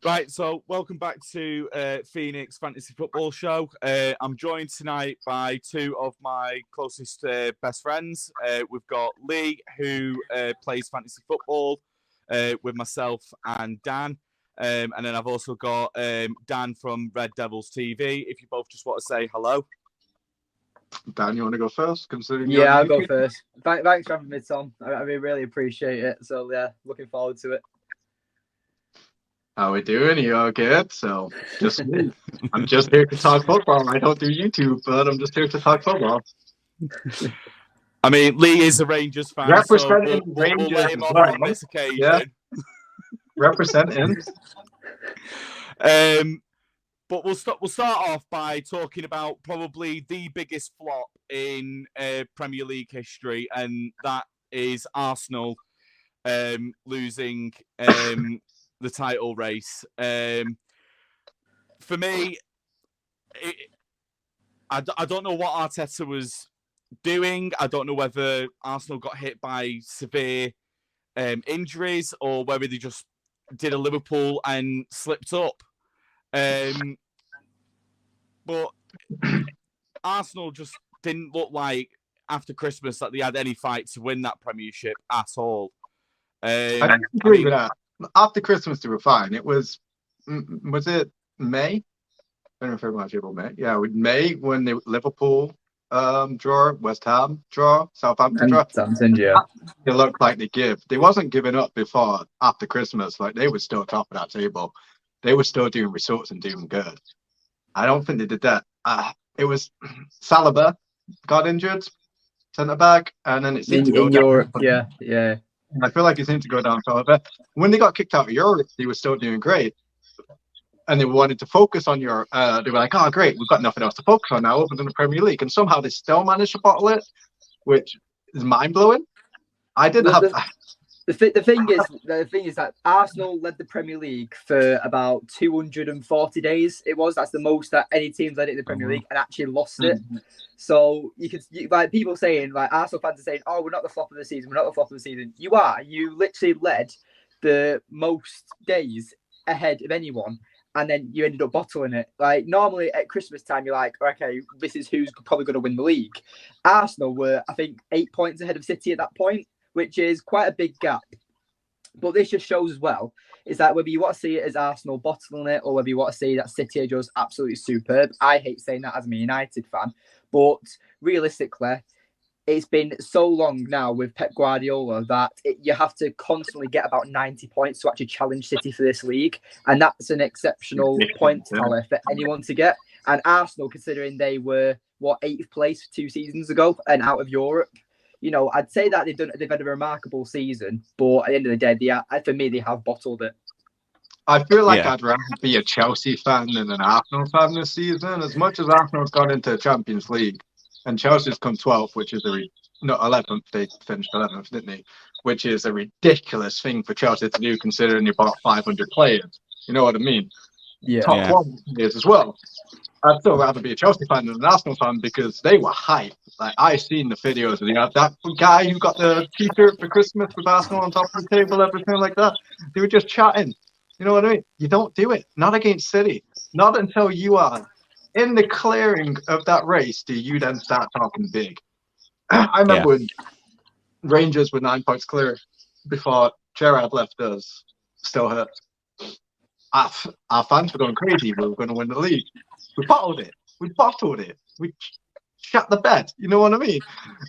Right, so welcome back to Phoenix Fantasy Football Show. I'm joined tonight by two of my closest best friends. We've got Lee, who plays fantasy football with myself and Dan. And then I've also got Dan from Red Devils TV. If you both just want to say hello. Dan, you want to go first? Yeah, I'll go first. Thanks for having me, Tom. I really appreciate it. So, yeah, looking forward to it. How we doing? You all good? So, just me. I'm just here to talk football. I don't do YouTube, but I'm just here to talk football. I mean, Lee is a Rangers fan, Representing so we'll let him off on this occasion. Yeah. Representing. But we'll start off by talking about probably the biggest flop in Premier League history, and that is Arsenal losing the title race. For me, I don't know what Arteta was doing. I don't know whether Arsenal got hit by severe injuries or whether they just did a Liverpool and slipped up. But Arsenal just didn't look like after Christmas that they had any fight to win that Premiership at all. I agree with that. After Christmas, they were fine. It was it May? I don't know if everyone's able May. Yeah, with May when the Liverpool draw, West Ham draw, Southampton draw. Yeah. It looked like they wasn't giving up before after Christmas. Like they were still top of that table. They were still doing results and doing good. I don't think they did that. It was Saliba got injured, centre back, and then it seemed to go in down. Europe. Yeah. I feel like it seemed to go down Saliba. When they got kicked out of Europe, they were still doing great, and they wanted to focus on Europe. They were like, "Oh, great, we've got nothing else to focus on now other than the Premier League," and somehow they still managed to bottle it, which is mind blowing. I didn't have. The thing is that Arsenal led the Premier League for about 240 days. That's the most that any team's led it in the Premier League and actually lost it. So like people saying, like Arsenal fans are saying, "Oh, we're not the flop of the season. We're not the flop of the season." You are. You literally led the most days ahead of anyone, and then you ended up bottling it. Like normally at Christmas time, you're like, "Okay, this is who's probably going to win the league." Arsenal were, I think, 8 points ahead of City at that point, which is quite a big gap. But this just shows as well, is that whether you want to see it as Arsenal bottling it or whether you want to see that City are just absolutely superb. I hate saying that as a Man United fan, but realistically, it's been so long now with Pep Guardiola that you have to constantly get about 90 points to actually challenge City for this league. And that's an exceptional point tally for anyone to get. And Arsenal, considering they were, 8th place 2 seasons ago and out of Europe, you know, I'd say that they've had a remarkable season, but at the end of the day, for me, they have bottled it. I feel like I'd rather be a Chelsea fan than an Arsenal fan this season. As much as Arsenal's gone into the Champions League, and Chelsea's come 12th, which is 11th. They finished 11th, didn't they? Which is a ridiculous thing for Chelsea to do, considering they bought 500 players. You know what I mean? Yeah. Top quality players as well. I'd still rather be a Chelsea fan than an Arsenal fan because they were hype. Like I've seen the videos of that guy who got the T-shirt for Christmas with Arsenal on top of the table, everything like that. They were just chatting. You know what I mean? You don't do it. Not against City. Not until you are in the clearing of that race do you then start talking big. I remember when Rangers were 9 points clear before Gerrard left us. Still hurt. Our fans were going crazy. We were going to win the league. We bottled it. We shut the bed. You know what I mean?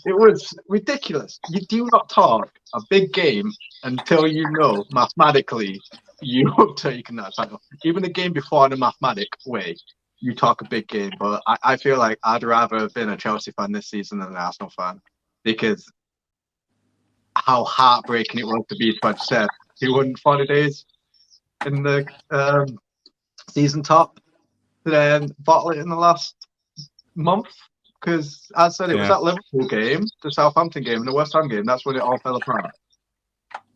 It was ridiculous. You do not talk a big game until you know mathematically you have taken that title. Even the game before in a mathematic way, you talk a big game. But I feel like I'd rather have been a Chelsea fan this season than an Arsenal fan because how heartbreaking it was to be, as I said, he won 40 days in the season top, then bottle it in the last month. Because, as I said, it was that Liverpool game, the Southampton game, and the West Ham game. That's when it all fell apart.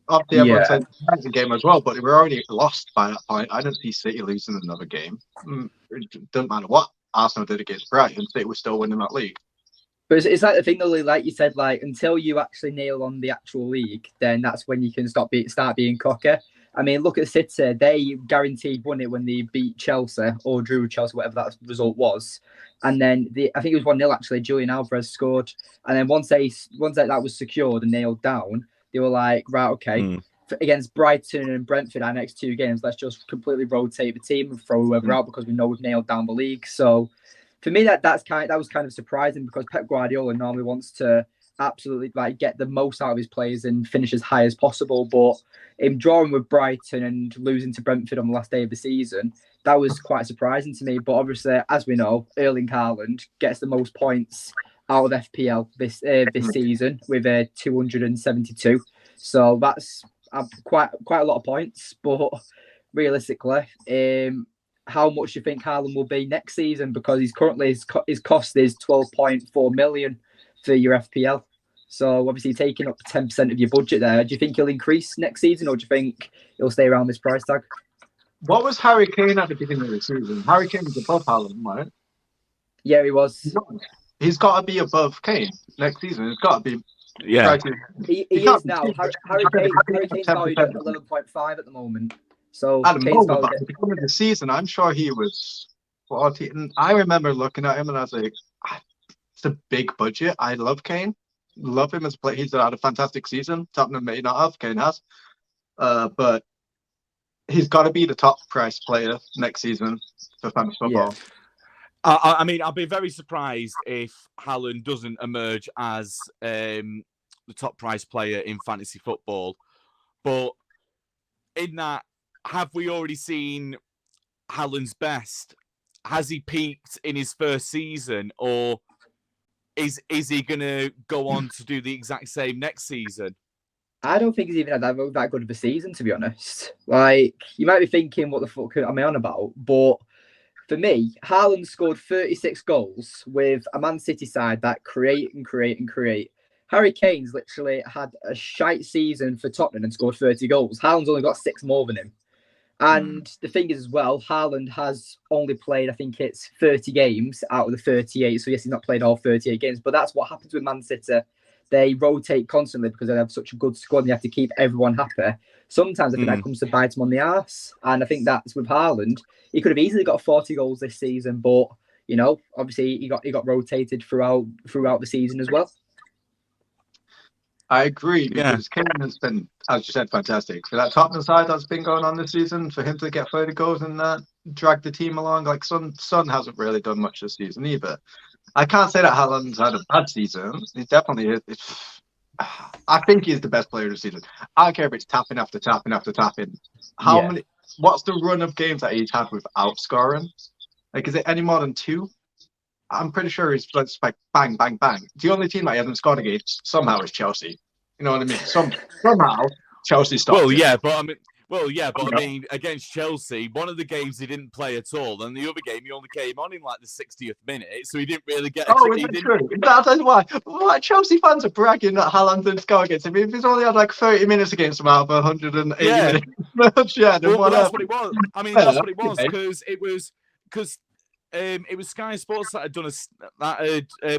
Obviously, everyone said the game as well, but they were already lost by that point. I didn't see City losing another game. It doesn't matter what Arsenal did against Brighton, City was still winning that league. But it's like the thing, though, like you said, like until you actually nail on the actual league, then that's when you can start being cocky. I mean, look at City. They guaranteed won it when they beat Chelsea or drew with Chelsea, whatever that result was. And then I think it was 1-0 actually. Julian Alvarez scored. And then once that was secured and nailed down, they were like, right, okay. Against Brighton and Brentford, our next 2 games, let's just completely rotate the team and throw whoever out because we know we've nailed down the league. So for me, that was kind of surprising because Pep Guardiola normally wants to absolutely like get the most out of his players and finish as high as possible. But him drawing with Brighton and losing to Brentford on the last day of the season, that was quite surprising to me. But obviously, as we know, Erling Haaland gets the most points out of FPL this season with 272. So that's quite a lot of points. But realistically, how much do you think Haaland will be next season? Because he's currently his cost is 12.4 million for your FPL. So obviously taking up 10% of your budget there. Do you think he'll increase next season, or do you think he'll stay around this price tag? What was Harry Kane at the beginning of the season? Harry Kane was above Haaland, right? Yeah, he was. He's got to be above Kane next season. It's got to be. Yeah, Right. He is now. Harry Kane's valued at 11.5 at the moment. So At the Kane's moment, valued but at the beginning of the season, I'm sure he was 40. And I remember looking at him and I was like, it's a big budget. I love Kane. Love him as a player. He's had a fantastic season. Tottenham may not have. Kane has. But he's got to be the top price player next season for fantasy football. Yeah. I mean, I'll be very surprised if Haaland doesn't emerge as the top price player in fantasy football. But in that, have we already seen Haaland's best? Has he peaked in his first season, or is he going to go on to do the exact same next season? I don't think he's even had that good of a season, to be honest. Like, you might be thinking, what the fuck am I on about? But for me, Haaland scored 36 goals with a Man City side that create. Harry Kane's literally had a shite season for Tottenham and scored 30 goals. Haaland's only got 6 more than him. And the thing is as well, Haaland has only played, I think it's 30 games out of the 38. So yes, he's not played all 38 games, but that's what happens with Man City. They rotate constantly because they have such a good squad and they have to keep everyone happy. Sometimes I think that comes to bite him on the arse. And I think that's with Haaland. He could have easily got 40 goals this season, but, you know, obviously he got rotated throughout the season as well. I agree, because Kane has been, as you said, fantastic. For that Tottenham side that's been going on this season, for him to get 30 goals and drag the team along, like Son hasn't really done much this season either. I can't say that Haaland's had a bad season. He definitely is. I think he's the best player of the season. I don't care if it's tapping after tapping after tapping. What's the run of games that he's had without scoring? Like, is it any more than 2? I'm pretty sure he's just like bang, bang, bang. The only team that he hasn't scored against somehow is Chelsea. You know what I mean? Somehow Chelsea stopped. I mean, against Chelsea, one of the games he didn't play at all, and the other game he only came on in like the 60th minute, so he didn't really get. Oh, is that true? That's why Chelsea fans are bragging that Haaland didn't score against him. If he's only had like 30 minutes against him out of 180 minutes. That's what it was. I mean, that's what it was, because it was Sky Sports that had done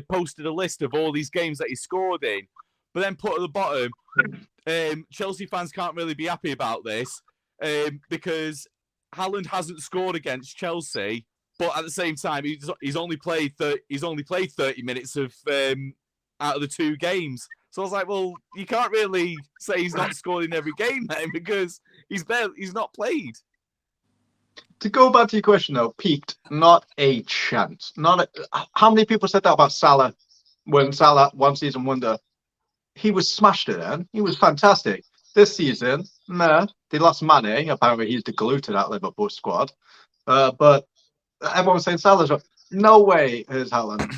posted a list of all these games that he scored in, but then put at the bottom, Chelsea fans can't really be happy about this because Haaland hasn't scored against Chelsea, but at the same time he's only played 30 minutes of out of the 2 games. So I was like, well, you can't really say he's not scored in every game then, because he's not played. To go back to your question though, peaked, not a chance. How many people said that about Salah when Salah one season wonder? He was smashed it then. He was fantastic. This season, they lost Mane. Apparently he's the glue to that Liverpool squad. But everyone was saying Salah's no way has Haaland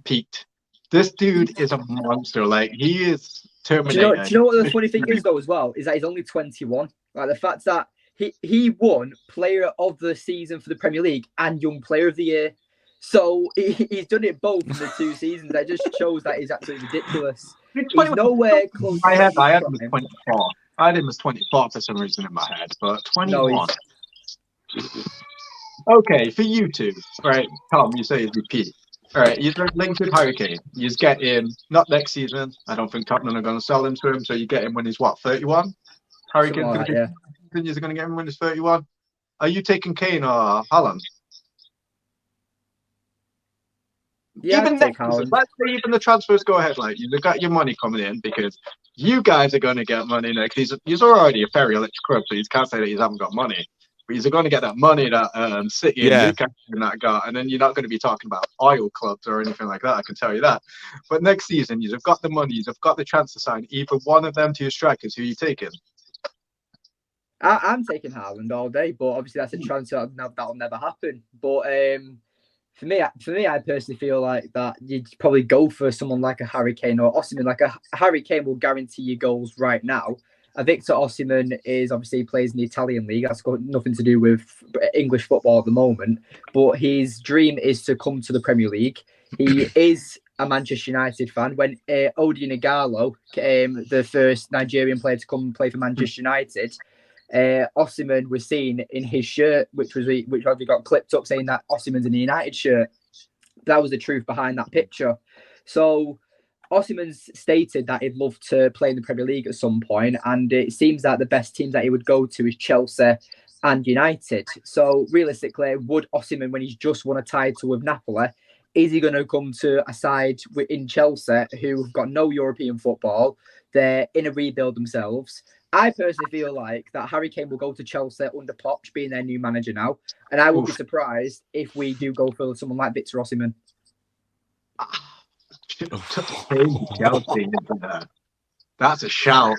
peaked. This dude is a monster. Like, he is terminated. Do you know what the funny thing is though as well? Is that he's only 21. Like, the fact that he won Player of the Season for the Premier League and Young Player of the Year. So he's done it both in the 2 seasons. That just shows that he's absolutely ridiculous. He's nowhere close. I had him as 24. I had him as 24 for some reason in my head, but 21. No, okay, for you two, right? Tom, you say he's repeat. All right, you're linked with Harry Kane. You get him not next season. I don't think Tottenham are going to sell him to him, so you get him when he's 31. Harry Something Kane's like going that, to get him when he's 31. Are you taking Kane or Haaland? Yeah, Even I'd take next season, Haaland. let's say even the transfers go ahead, like you've got your money coming in because you guys are going to get money next season. He's already a very rich club, so you can't say that you haven't got money. But you're going to get that money that City and Newcastle and that got, and then you're not going to be talking about oil clubs or anything like that. I can tell you that. But next season, you've got the money, you've got the chance to sign either one of them to your strikers. Who are you taking? I'm taking Haaland all day, but obviously that's a transfer that'll never happen. But for me, I personally feel like that you'd probably go for someone like a Harry Kane or Osimhen. Like a Harry Kane will guarantee you goals right now. A Victor Osimhen is obviously plays in the Italian league. That's got nothing to do with English football at the moment. But his dream is to come to the Premier League. He is a Manchester United fan. When Odion Ighalo, the first Nigerian player to come and play for Manchester United, Osimhen was seen in his shirt, which obviously got clipped up saying that Osimhen's in the United shirt. That was the truth behind that picture. So Osimhen's stated that he'd love to play in the Premier League at some point, and it seems that the best teams that he would go to is Chelsea and United. So realistically, would Osimhen, when he's just won a title with Napoli, is he going to come to a side in Chelsea who've got no European football? They're in a rebuild themselves. I personally feel like that Harry Kane will go to Chelsea under Poch, being their new manager now. And I would be surprised if we do go for someone like Victor Osimhen. Chelsea, that's a shout.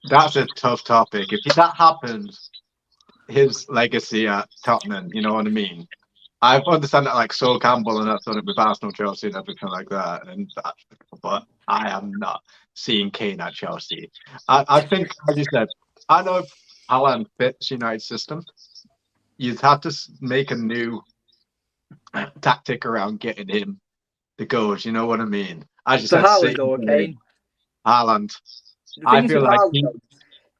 That's a tough topic. If that happens, his legacy at Tottenham, you know what I mean? I understand that, like Sol Campbell and that's done it with Arsenal, Chelsea, and everything like that. But I am not seeing Kane at Chelsea. I think, as you said, I know if Haaland fits United's system, you'd have to make a new tactic around getting him the goals. You know what I mean? As you said, Haaland or Kane? Haaland. I feel like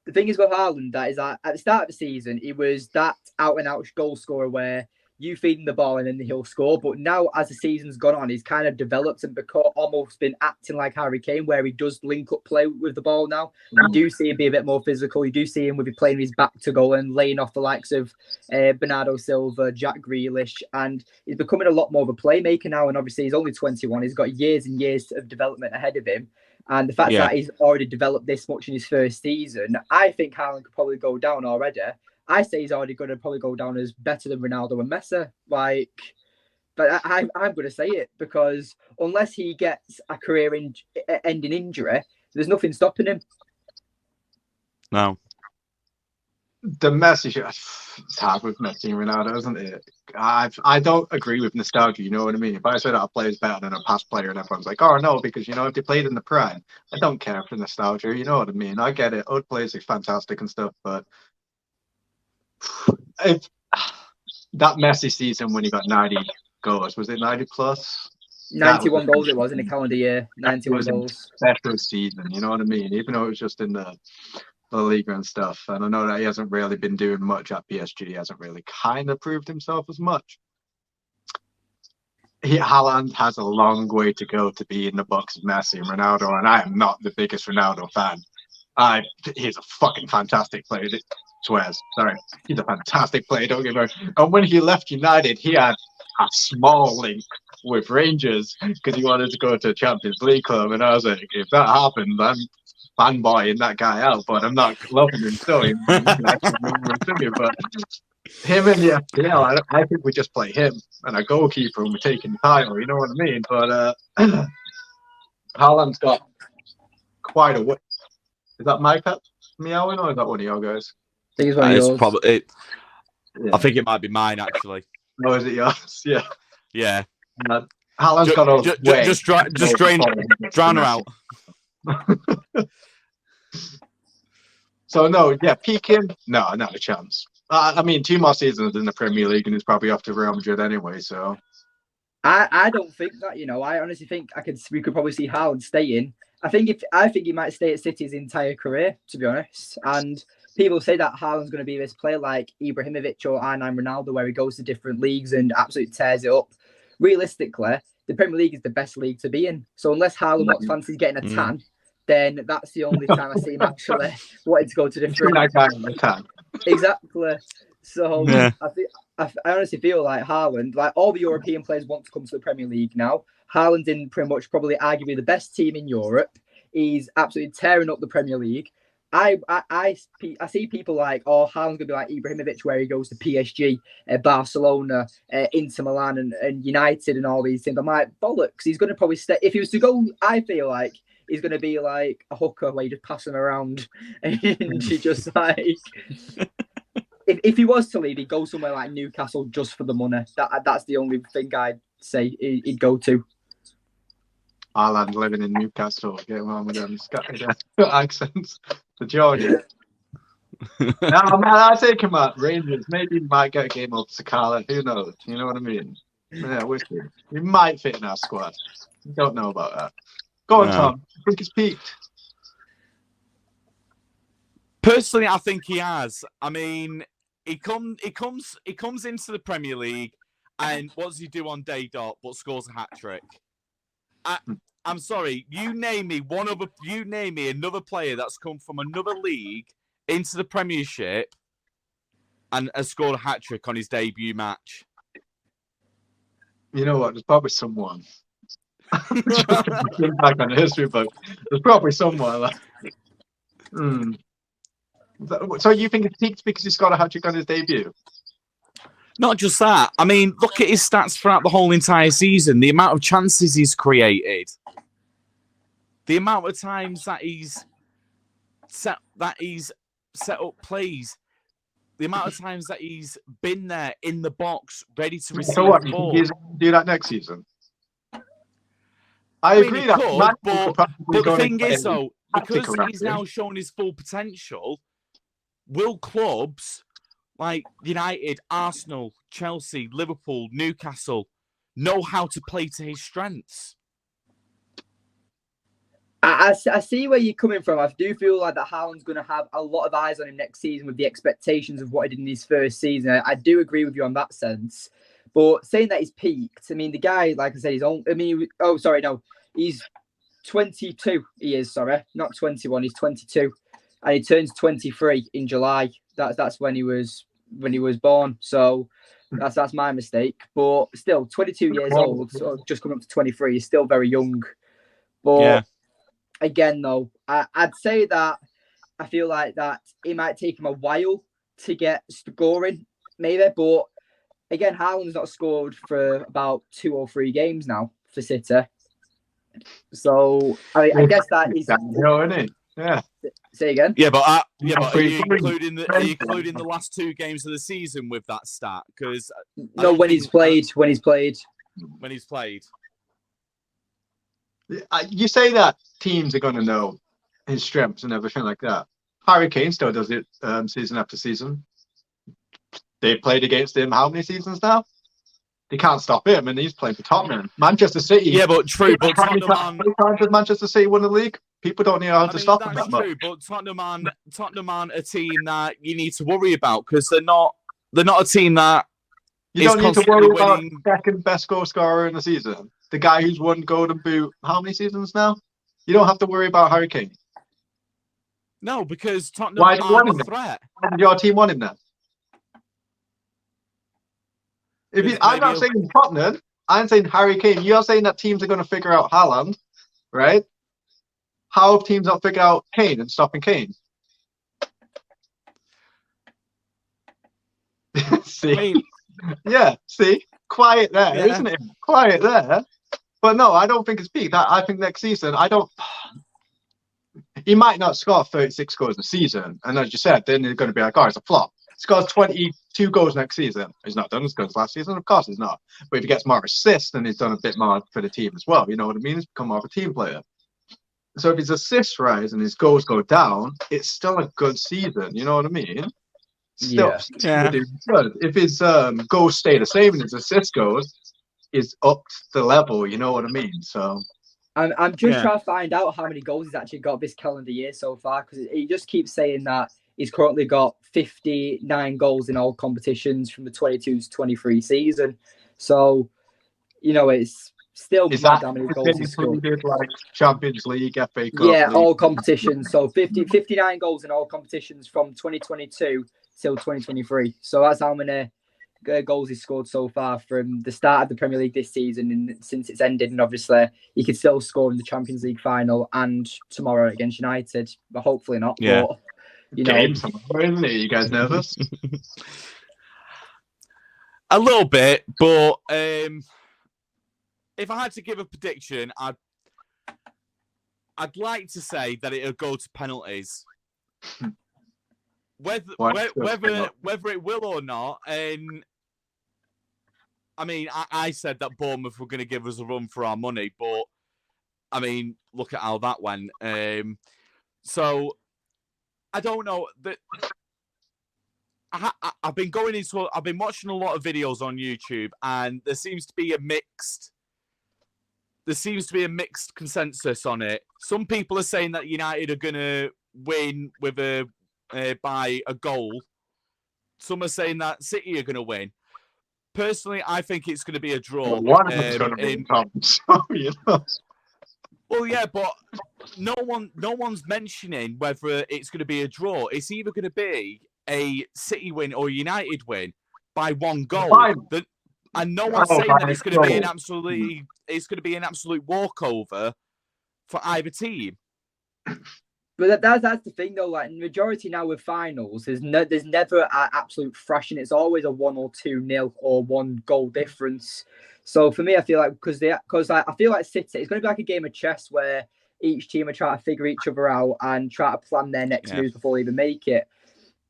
the thing is with Haaland, that is that at the start of the season, he was that out and out goal scorer where you feed him the ball and then he'll score. But now, as the season's gone on, he's kind of developed and almost been acting like Harry Kane, where he does link up play with the ball now. You do see him be a bit more physical. You do see him with him playing his back to goal and laying off the likes of Bernardo Silva, Jack Grealish, and he's becoming a lot more of a playmaker now. And obviously, he's only 21. He's got years and years of development ahead of him. And the fact that he's already developed this much in his first season, I think Haaland could probably go down already. I say he's already going to probably go down as better than Ronaldo and Messi. But I'm going to say it because unless he gets a career-ending injury, there's nothing stopping him. No. The Messi, it's hard with Messi and Ronaldo, isn't it? I don't agree with nostalgia, you know what I mean? If I say that a player is better than a past player and everyone's like, oh no, because, if they played in the prime, I don't care for nostalgia, you know what I mean? I get it. Old players are fantastic and stuff, but if that Messi season when he got 90 goals, was it 90 plus? 91 goals it was in the calendar year. 91 goals. Special season, you know what I mean? Even though it was just in the Liga and stuff. And I know that he hasn't really been doing much at PSG. He hasn't really kind of proved himself as much. Haaland has a long way to go to be in the box of Messi and Ronaldo, and I am not the biggest Ronaldo fan. He's a fucking fantastic player. Swears. Sorry. He's a fantastic player, don't get me wrong. And when he left United, he had a small link with Rangers because he wanted to go to a Champions League club. And I was like, if that happens, I'm fanboying that guy out, but I'm not loving him still. But him in the FPL, I think we just play him and a goalkeeper and we're taking the title, you know what I mean? But Haaland's got quite a way. Is that my pet meowing or is that one of your guys? I think it's one of yours. Probably, I think it might be mine, actually. Oh, is it yours? Yeah. Yeah. Haaland's got all just drown her out. So, no, peaking? No, not a chance. I mean, 2 more seasons in the Premier League and he's probably off to Real Madrid anyway, so. I don't think that, I honestly think we could probably see Haaland staying. I think he might stay at City his entire career, to be honest. And people say that Haaland's going to be this player like Ibrahimovic or R9 Ronaldo, where he goes to different leagues and absolutely tears it up. Realistically, the Premier League is the best league to be in. So unless Haaland fancies getting a tan, then that's the only time I see him actually wanting to go to different. That guy all the time. Exactly. So Yeah. I honestly feel like Haaland, like all the European players want to come to the Premier League now. Haaland's in pretty much probably arguably the best team in Europe. He's absolutely tearing up the Premier League. I see people like, oh, Haaland's gonna be like Ibrahimovic, where he goes to PSG, Barcelona, Inter Milan, and United, and all these things. I'm like, bollocks. He's gonna probably stay. If he was to go, I feel like he's gonna be like a hooker where you just pass him around, and you just like. If he was to leave, he'd go somewhere like Newcastle just for the money. That's the only thing I'd say he'd go to. Haaland living in Newcastle, getting on with them scattered accents. The Geordie. No, man, I take him at Rangers. Maybe he might get a game up to Sakala. Who knows? You know what I mean? Yeah, we'll see. He might fit in our squad. Don't know about that. Go on, No. Tom. I think he's peaked. Personally, I think he has. I mean, he comes into the Premier League, and what does he do on day dot but scores a hat trick? I'm sorry. You name me another player that's come from another league into the Premiership and has scored a hat trick on his debut match. You know what? There's probably someone. Just looking back on the history book, there's probably someone. Like, So you think it's peaked because he scored a hat trick on his debut? Not just that. I mean, look at his stats throughout the whole entire season. The amount of chances he's created, the amount of times that he's set up plays, the amount of times that he's been there in the box, ready to receive So what? the You ball. think he's going to do that next season? I mean, agree he that. could, Man but could probably the go thing and play is, though, because tactical he's around now shown his full potential, will clubs like United, Arsenal, Chelsea, Liverpool, Newcastle know how to play to his strengths? I see where you're coming from. I do feel like that Haaland's going to have a lot of eyes on him next season with the expectations of what he did in his first season. I do agree with you on that sense. But saying that he's peaked, I mean, the guy, like I said, he's 22. He is, sorry, not 21. He's 22, and he turns 23 in July. That's when he was born. So that's my mistake. But still, 22 years old, so just coming up to 23, he's still very young. But Yeah. again, though, I'd say that I feel like that it might take him a while to get scoring, maybe. But again, Haaland's not scored for about 2 or 3 games now for City. So I guess that is. Isn't it? Yeah. Say again. Yeah, but are you Pretty including the last 2 games of the season with that stat? Because No, when he's played. When he's played. You say that teams are going to know his strengths and everything like that. Harry Kane still does it season after season. They've played against him how many seasons now? They can't stop him, and he's playing for Tottenham. Manchester City. Yeah, but true. But How many times has Manchester City won the league? People don't know how to stop them that much. True, but Tottenham aren't a team that you need to worry about because they're not a team that You don't need to worry about winning. second best goal scorer in the season. The guy who's won Golden Boot how many seasons now? You don't have to worry about Harry Kane. No, because Tottenham Why did you want aren't him a threat. Why did your team want him then? I'm not saying Tottenham. I'm saying Harry Kane. You're saying that teams are going to figure out Haaland, right? How have teams not figured out Kane and stopping Kane? See? I mean, Yeah, see? Quiet there, Yeah. isn't it? Quiet there. But no, I don't think it's peaked. I think next season, he might not score 36 goals a season. And as you said, then they're going to be like, oh, it's a flop. Scores 22 goals next season. He's not done as good as last season. Of course he's not. But if he gets more assists, then he's done a bit more for the team as well. You know what I mean? He's become more of a team player. So if his assists rise and his goals go down, it's still a good season. You know what I mean? Still doing good. If his goals stay the same and his assist goes, is up the level. You know what I mean? So I'm just trying to find out how many goals he's actually got this calendar year so far because he just keeps saying that he's currently got 59 goals in all competitions from the 22 to 23 season. So, you know, it's Still Is mad that how many goals he scored. included, like Champions League, FA Cup? Yeah, League? all competitions. So 59 goals in all competitions from 2022 till 2023. So that's how many goals he's scored so far from the start of the Premier League this season and since it's ended. And obviously, he could still score in the Champions League final and tomorrow against United, but hopefully not. Yeah. But you know, Game tomorrow, isn't it? You guys nervous? A little bit, but if I had to give a prediction, I'd like to say that it'll go to penalties. Whether it will or not, and I mean, I said that Bournemouth were going to give us a run for our money, but I mean, look at how that went. So I don't know that. I've been watching a lot of videos on YouTube, and there seems to be a mixed consensus on it. Some people are saying that United are going to win with by a goal. Some are saying that City are going to win. Personally, I think it's going to be a draw. Well, one of them's going to be Tom, so, you know. Well, yeah, but no one's mentioning whether it's going to be a draw. It's either going to be a City win or United win by one goal. And no one's saying that it's going to be an absolute walkover for either team. But that's the thing, though. Like, majority now with finals, there's never an absolute thrashing. It's always a 1 or 2-0 or 1 goal difference. So for me, I feel like because I feel like City, it's going to be like a game of chess where each team are trying to figure each other out and try to plan their next moves before they even make it.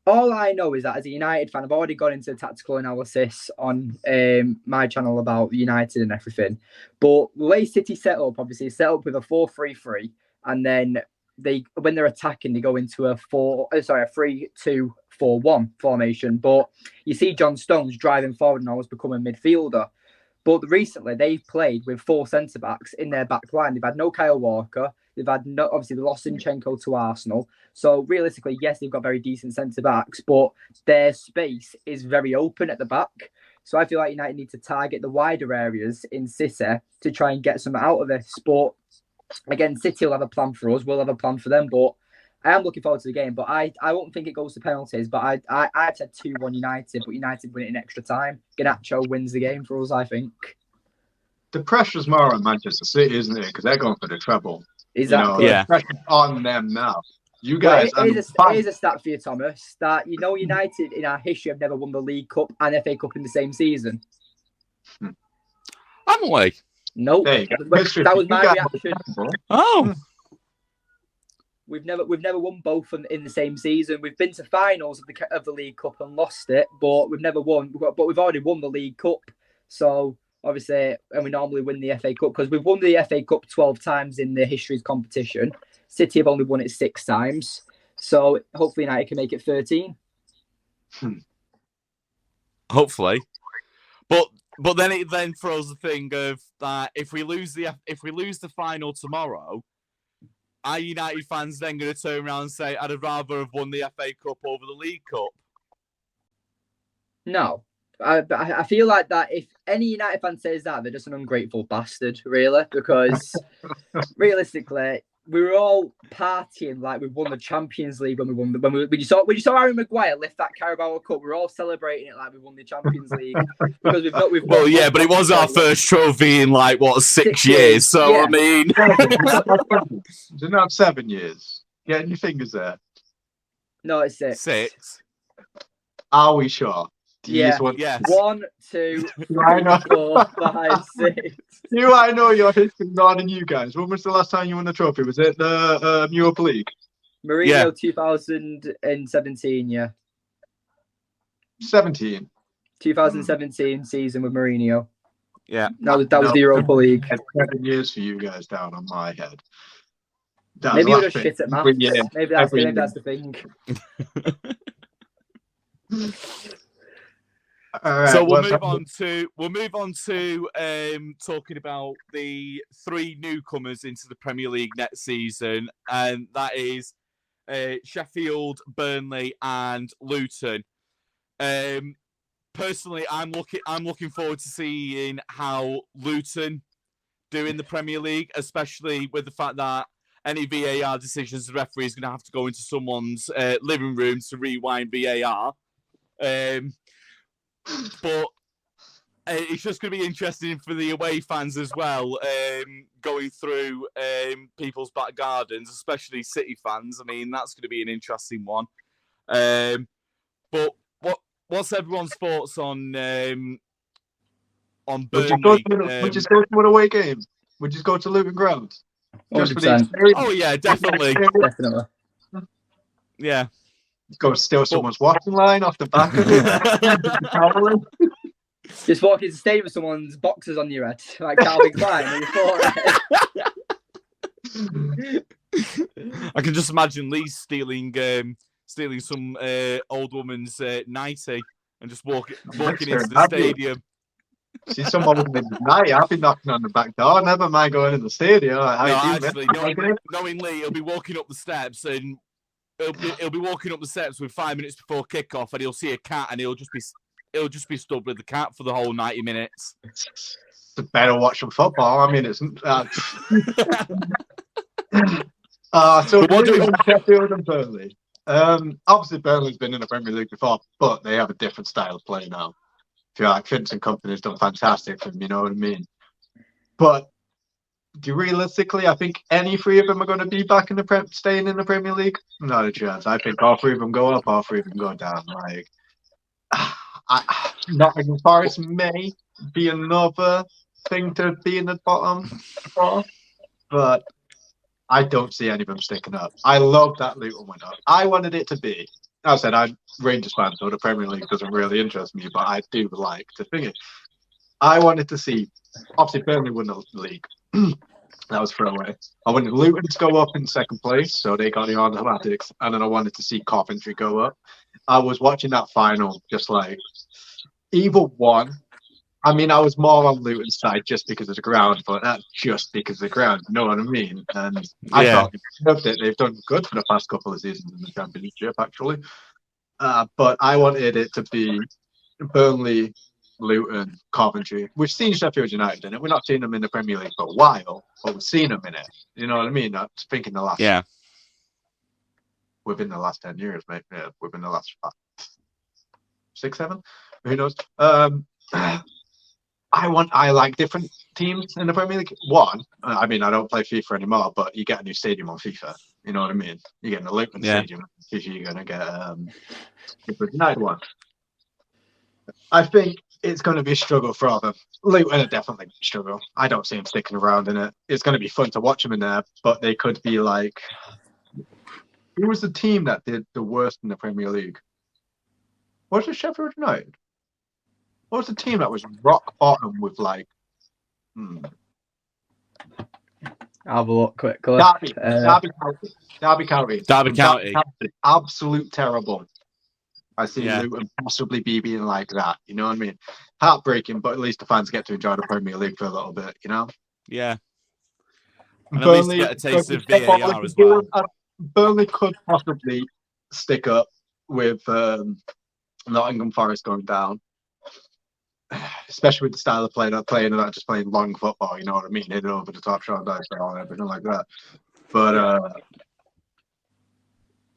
All I know is that as a United fan, I've already gone into tactical analysis on my channel about United and everything. But the way City set up, obviously, is set up with a 4-3-3, and then when they're attacking, they go into a 3-2-4-1 formation. But you see John Stones driving forward and always becoming midfielder. But recently, they've played with 4 centre-backs in their back line. They've had no Kyle Walker. They've had obviously they lost Zinchenko to Arsenal. So realistically, yes, they've got very decent centre-backs, but their space is very open at the back. So I feel like United need to target the wider areas in City to try and get some out of this. But again, City will have a plan for us. We'll have a plan for them. But I am looking forward to the game. But I won't think it goes to penalties. But I've said 2-1 United, but United win it in extra time. Garnacho wins the game for us, I think. The pressure's more on Manchester City, isn't it? Because they're going for the treble. Exactly. The pressure's on them now. You guys, here's a stat for you, Thomas. That United in our history have never won the League Cup and FA Cup in the same season. Haven't we? Nope. That was my reaction. Oh. We've never won both in the same season. We've been to finals of the League Cup and lost it, but we've never won. But we've already won the League Cup, so obviously, and we normally win the FA Cup because we've won the FA Cup 12 times in the history's competition. City have only won it 6 times, so hopefully United can make it 13. Hopefully, but then it throws the thing of that if we lose the final tomorrow, are United fans then going to turn around and say, I'd rather have won the FA Cup over the League Cup? No. I feel like that if any United fan says that, they're just an ungrateful bastard, really, because realistically, we were all partying like we won the Champions League when you saw Harry Maguire lift that Carabao Cup. We were all celebrating it like we won the Champions League because we've well, yeah, but it was our first trophy in 6 years. So yeah. I mean, didn't have 7 years. Getting your fingers there. No, it's 6. 6. Are we sure? Yes. 1, 2, 3, 4, 5, 6. I know your history more than you guys. When was the last time you won the trophy? Was it the Europa League? Mourinho 2017, yeah. 17. 2017 season with Mourinho. Yeah. That was the Europa League. 7 years for you guys down on my head. Maybe you're just shit at maths. Maybe that's the thing. All right, so we'll move on to talking about the 3 newcomers into the Premier League next season, and that is Sheffield, Burnley, and Luton. Personally, I'm looking forward to seeing how Luton do in the Premier League, especially with the fact that any VAR decisions, the referee is going to have to go into someone's living room to rewind VAR. But it's just going to be interesting for the away fans as well, going through people's back gardens, especially City fans. I mean, that's going to be an interesting one. But what's everyone's thoughts on Burnley? Would you go to an away game? Would you go to Luton Ground? Just for the 100%. experience? Oh yeah, definitely. Definitely. Yeah. Go steal someone's washing line off the back of it. Just walk into the stadium with someone's boxers on your head, like Calvin Klein on your forehead. I can just imagine Lee stealing some old woman's nightie and just walking into the stadium. See someone with a night, I'll be knocking on the back door. Never mind going in the stadium. Knowing Lee, he'll be walking up the steps and he'll be walking up the steps with 5 minutes before kickoff, and he'll see a cat, and he'll just be stood with the cat for the whole 90 minutes. It's better watching football. I mean, it's so what do Sheffield and Burnley? Obviously, Burnley's been in the Premier League before, but they have a different style of play now. I feel like Vincent Kompany's done fantastic for them, you know what I mean? But realistically, I think any three of them are going to be back in the staying in the Premier League. Not a chance. I think all three of them go up, all three of them go down. Like, Nottingham Forest may be another thing to be in the bottom four, but I don't see any of them sticking up. I love that Luton went up. I wanted it to be. As I said, I'm Rangers fan, so the Premier League doesn't really interest me, but I do like to think it. I wanted to see, obviously, Burnley won the league. That was throwaway. I wanted Luton to go up in second place, so they got the automatics, and then I wanted to see Coventry go up. I was watching that final, just like either one. I mean, I was more on Luton's side just because of the ground, but that's just because of the ground. You know what I mean? And I thought they've done good for the past couple of seasons in the Championship, actually. But I wanted it to be Burnley, Luton, Coventry. We've seen Sheffield United in it. We're not seeing them in the Premier League for a while, but we've seen them in it. You know what I mean? I think in the last within the last 10 years, mate. Yeah, within the last 6, 7. Who knows? I like different teams in the Premier League. One, I mean, I don't play FIFA anymore, but you get a new stadium on FIFA. You know what I mean? You get a Luton stadium. You're going to get a United one. I think it's going to be a struggle for them. Luton are definitely a struggle. I don't see them sticking around in it. It's going to be fun to watch them in there, but they could be like... Who was the team that did the worst in the Premier League? Was it Sheffield United? What was the team that was rock bottom with like... I'll have a look quickly. Derby County. Absolute terrible. I see Luton possibly being like that. You know what I mean? Heartbreaking, but at least the fans get to enjoy the Premier League for a little bit, you know? Yeah. And Burnley, at least get a taste of VAR as well. Burnley could possibly stick up with Nottingham Forest going down. Especially with the style of play they're playing, and not just playing long football, you know what I mean? Hitting over the top, shot, dice, and everything like that. But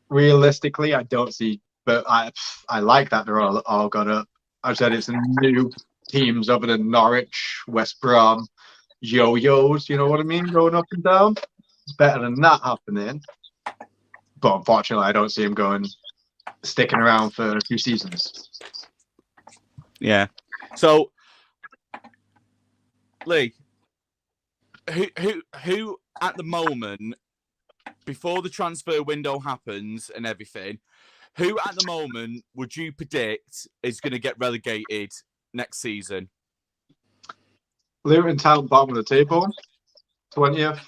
realistically, I don't see. But I like that they're all gone up. I've said it's new teams other than Norwich, West Brom, yo-yos. You know what I mean? Going up and down. It's better than that happening. But unfortunately, I don't see them sticking around for a few seasons. Yeah. So, Lee, who at the moment, before the transfer window happens and everything, who at the moment would you predict is going to get relegated next season? Luton Town, bottom of the table, 20th.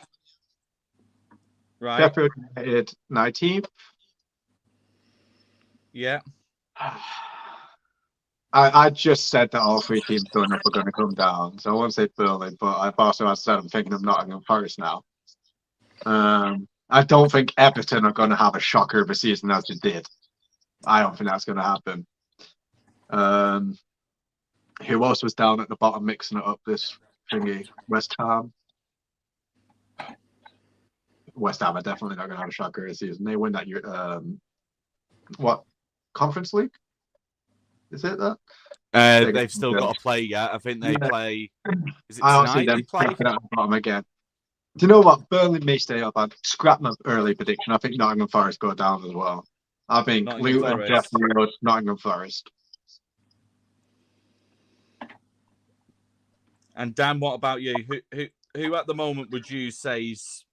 Right. Sheffield United, 19th. Yeah. I just said that all three teams going up are going to come down. So I won't say Burnley, but I've also said I'm thinking of Nottingham Forest now. I don't think Everton are going to have a shocker of a season as they did. I don't think that's going to happen. Who else was down at the bottom mixing it up this thingy? West Ham. West Ham are definitely not going to have a shocker this season. They win that year. What Conference League? Is it that? They've still got to play yet. I think they play. Is it I don't see tonight them they play? taking out the bottom again. Do you know what? Burnley may stay up. I'd scrap my early prediction. I think Nottingham Forest go down as well. I think Nottingham Luton, Forest. definitely goes Nottingham Forest. And Dan, what about you? Who at the moment would you say is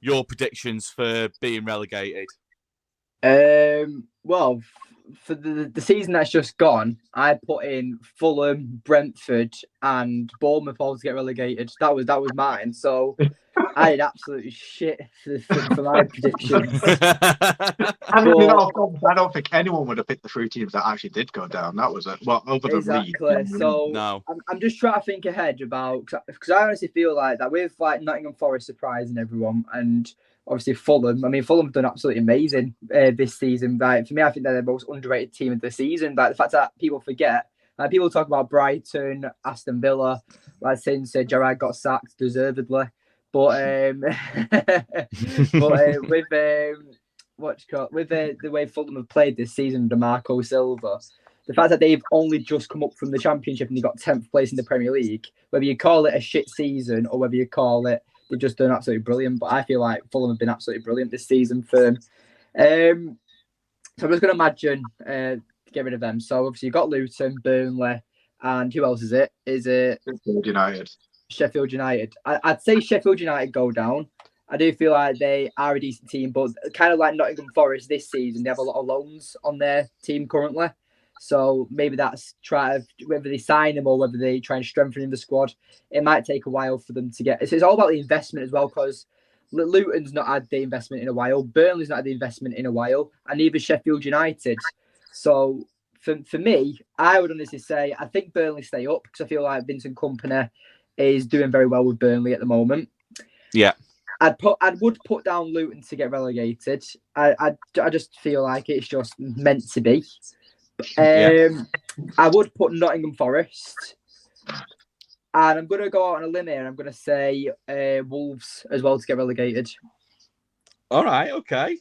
your predictions for being relegated? Well, for the season that's just gone, I put in Fulham, Brentford, and Bournemouth all to get relegated. That was mine. So I did absolutely shit for my predictions. I don't think anyone would have picked the 3 teams that actually did go down. That was it. Well, over the exactly. league. So no. I'm just trying to think ahead about because I honestly feel like that with like Nottingham Forest surprising everyone and obviously Fulham. I mean, Fulham have done absolutely amazing this season. Like for me, I think they're the most underrated team of the season. Like the fact that people forget, like people talk about Brighton, Aston Villa, like since Gerrard got sacked deservedly, but with with the way Fulham have played this season under Marco Silva. The fact that they've only just come up from the Championship and they got 10th place in the Premier League, whether you call it a shit season or whether you call it they've just done absolutely brilliant. But I feel like Fulham have been absolutely brilliant this season for them. So I'm just going to imagine get rid of them. So obviously you've got Luton, Burnley, and who else is it? Is it Sheffield United? Sheffield United. I'd say Sheffield United go down. I do feel like they are a decent team, but kind of like Nottingham Forest this season, they have a lot of loans on their team currently. So maybe that's whether they sign them or whether they try and strengthen the squad. It might take a while for them to get. It's all about the investment as well, because Luton's not had the investment in a while, Burnley's not had the investment in a while, and neither Sheffield United. So for me, I would honestly say I think Burnley stay up because I feel like Vincent Kompany is doing very well with Burnley at the moment. Yeah. I would put down Luton to get relegated. I just feel like it's just meant to be. I would put Nottingham Forest, and I'm going to go out on a limb here. I'm going to say Wolves as well to get relegated. All right, okay.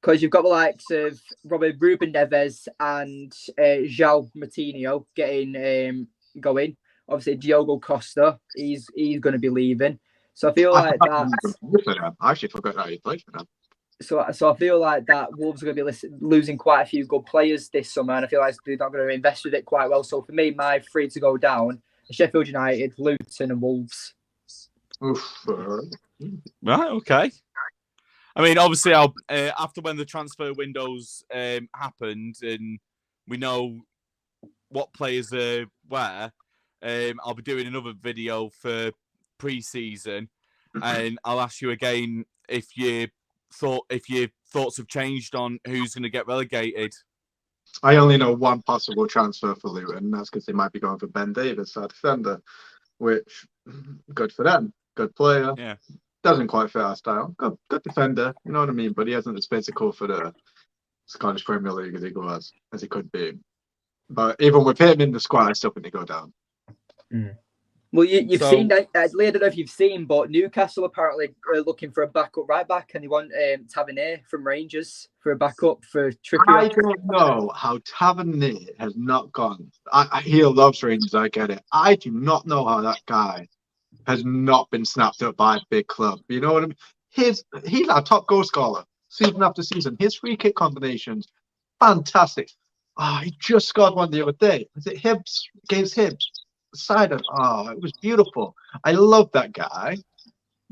Because you've got the likes of Ruben Neves and João Moutinho getting going. Obviously, Diogo Costa, he's going to be leaving. So I feel like that. I actually forgot how he played for them. So I feel like that Wolves are going to be losing quite a few good players this summer, and I feel like they're not going to invest with it quite well. So for me, my 3 to go down: Sheffield United, Luton, and Wolves. Oof. Right, okay. I mean, obviously, after when the transfer windows happened and we know what players are where, I'll be doing another video for pre-season, and I'll ask you again if your thoughts have changed on who's going to get relegated. I only know one possible transfer for Luton, and that's because they might be going for Ben Davis, our defender, which good for them. Good player. Yeah. Doesn't quite fit our style. Good defender, you know what I mean? But he hasn't as physical for the Scottish Premier League as he could be. But even with him in the squad, I still think they go down. Mm. Well, you've seen, Lee, I don't know if you've seen, but Newcastle apparently are looking for a backup right back, and they want Tavernier from Rangers for a backup for Trippier. I don't know how Tavernier has not gone. He loves Rangers, I get it. I do not know how that guy has not been snapped up by a big club. You know what I mean? He's our top goal scorer season after season. His free kick combinations, fantastic. He just scored one the other day. Was it Hibs against Hibs? It was beautiful. I love that guy.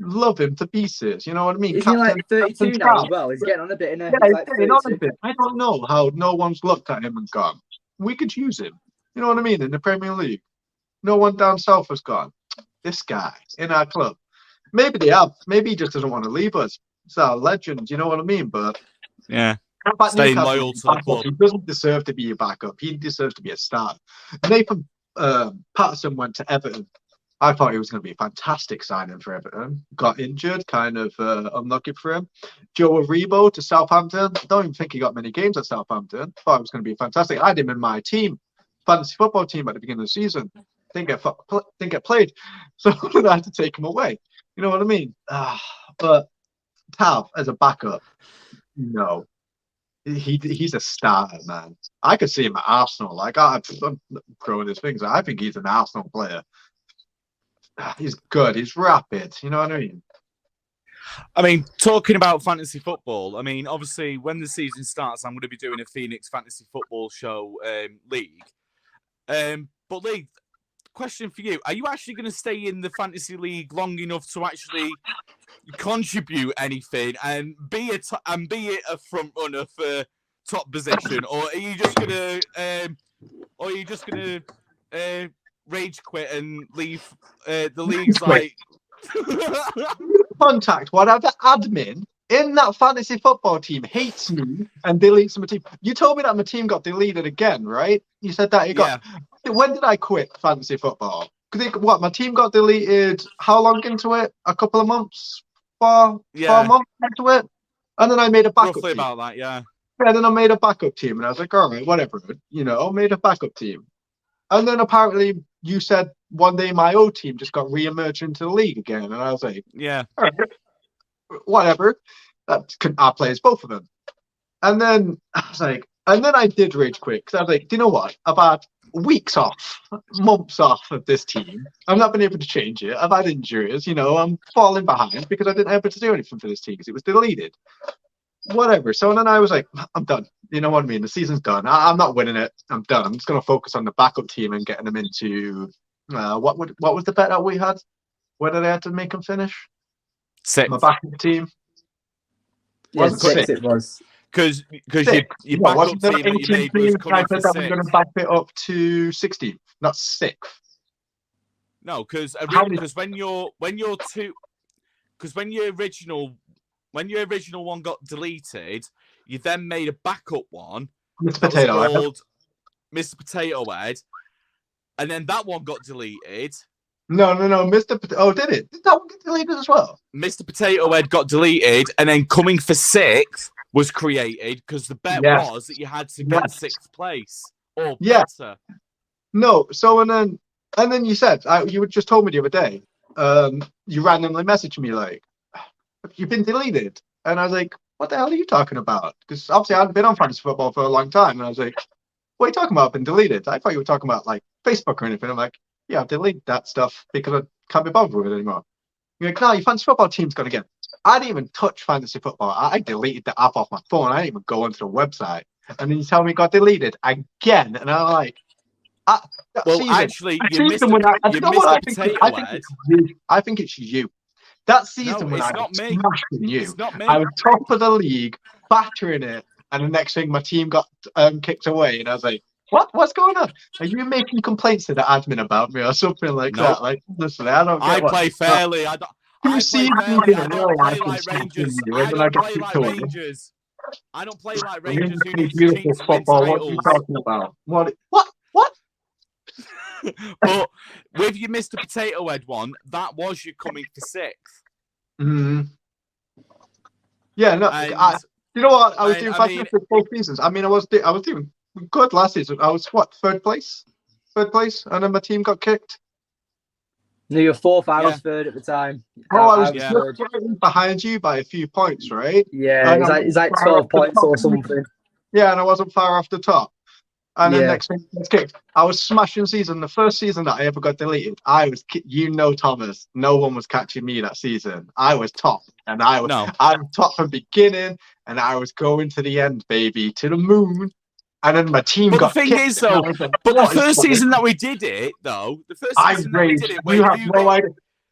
Love him to pieces. You know what I mean? Isn't he like 32 now as well? He's getting on a bit. Yeah, he's getting on a bit. I don't know how no one's looked at him and gone, we could use him. You know what I mean? In the Premier League. No one down south has gone, this guy in our club. Maybe they have. Maybe he just doesn't want to leave us. It's our legend. You know what I mean? But yeah. Staying loyal to the club. He doesn't deserve to be a backup. He deserves to be a starter. Nathan Patterson went to Everton. I thought he was going to be a fantastic signing for Everton. Got injured, kind of unlucky for him. Joe Aribo to Southampton. Don't even think he got many games at Southampton. Thought it was going to be fantastic. I had him in my team, fantasy football team at the beginning of the season. Didn't get played, so I had to take him away. You know what I mean? But Tav as a backup, no. He's a starter, man. I could see him at Arsenal. Like, I'm throwing his things. I think he's an Arsenal player. He's good. He's rapid. You know what I mean? I mean, talking about fantasy football, I mean, obviously, when the season starts, I'm going to be doing a Phoenix Fantasy Football Show league. But Lee, question for you: are you actually going to stay in the fantasy league long enough to actually contribute anything and be a front runner for top position, or are you just gonna rage quit and leave the leagues like? Contact whatever admin in that fantasy football team hates me and deletes my team. You told me that my team got deleted again, right? You said that it got. Yeah. When did I quit fantasy football? Because my team got deleted. How long into it? A couple of months. 4 months into it, and then I made a backup. Roughly team. About that, yeah. Yeah, then I made a backup team, and I was like, all right, whatever, made a backup team. And then apparently you said one day my old team just got re-emerged into the league again, and I was like, yeah, all right, whatever. I play as both of them. And then I was like, and then I did rage quit because I was like, do you know what? I've had weeks off, months off of this team. I've not been able to change it. I've had injuries, I'm falling behind because I didn't have to do anything for this team because it was deleted. Whatever. So then I was like, I'm done. You know what I mean? The season's done. I'm not winning it. I'm done. I'm just going to focus on the backup team and getting them into what was the bet that we had? Whether they had to make them finish? 6th. My backup team. Yeah, 6th it was. Because your backup team that you made was coming for 6th. I'm going to back it up to 16th, not 6th. No, because when your original one got deleted, you then made a backup one. Mr. Potato Head. Called Mr. Potato Head, and then that one got deleted. No. Did it? Did that one get deleted as well? Mr. Potato Head got deleted, and then coming for 6th was created because the bet was that you had to get 6th place or better. No, so and then you said you just told me the other day. You randomly messaged me like, "You've been deleted," and I was like, "What the hell are you talking about?" Because obviously I hadn't been on fantasy football for a long time, and I was like, "What are you talking about? I've been deleted." I thought you were talking about like Facebook or anything. I'm like, "Yeah, I've deleted that stuff because I can't be bothered with it anymore." You're like, "No, your fantasy football team's gone again." I didn't even touch fantasy football. I deleted the app off my phone. I didn't even go onto the website. And then you tell me it got deleted again. And I'm like, actually, you missed the Potato Head. I think it's you. That season when I was smashing you, it's not me. I was top of the league, battering it. And the next thing, my team got kicked away. And I was like, what's going on? Are you making complaints to the admin about me or something like that? Like, listen, I don't get play fairly. I don't play like Rangers. I don't play like Rangers who need to cheat to win titles. What are you talking about? What? But with your Mr. Potato Head one, that was you coming for 6th. Mm-hmm. Yeah, no. You know what? I was doing fantastic both seasons. I mean, I was doing good last season. I was third place, and then my team got kicked. No, you're 4th. I was 3rd at the time. I was just behind you by a few points, right? Yeah, it's like 12 points or something. Yeah, and I wasn't far off the top. And then next thing, it's kicked. I was smashing season. The first season that I ever got deleted, I was, Thomas, no one was catching me that season. I was top, and I was top from beginning, and I was going to the end, baby, to the moon. And then my team got kicked. The thing is, though, the first season that we did it, you have no idea.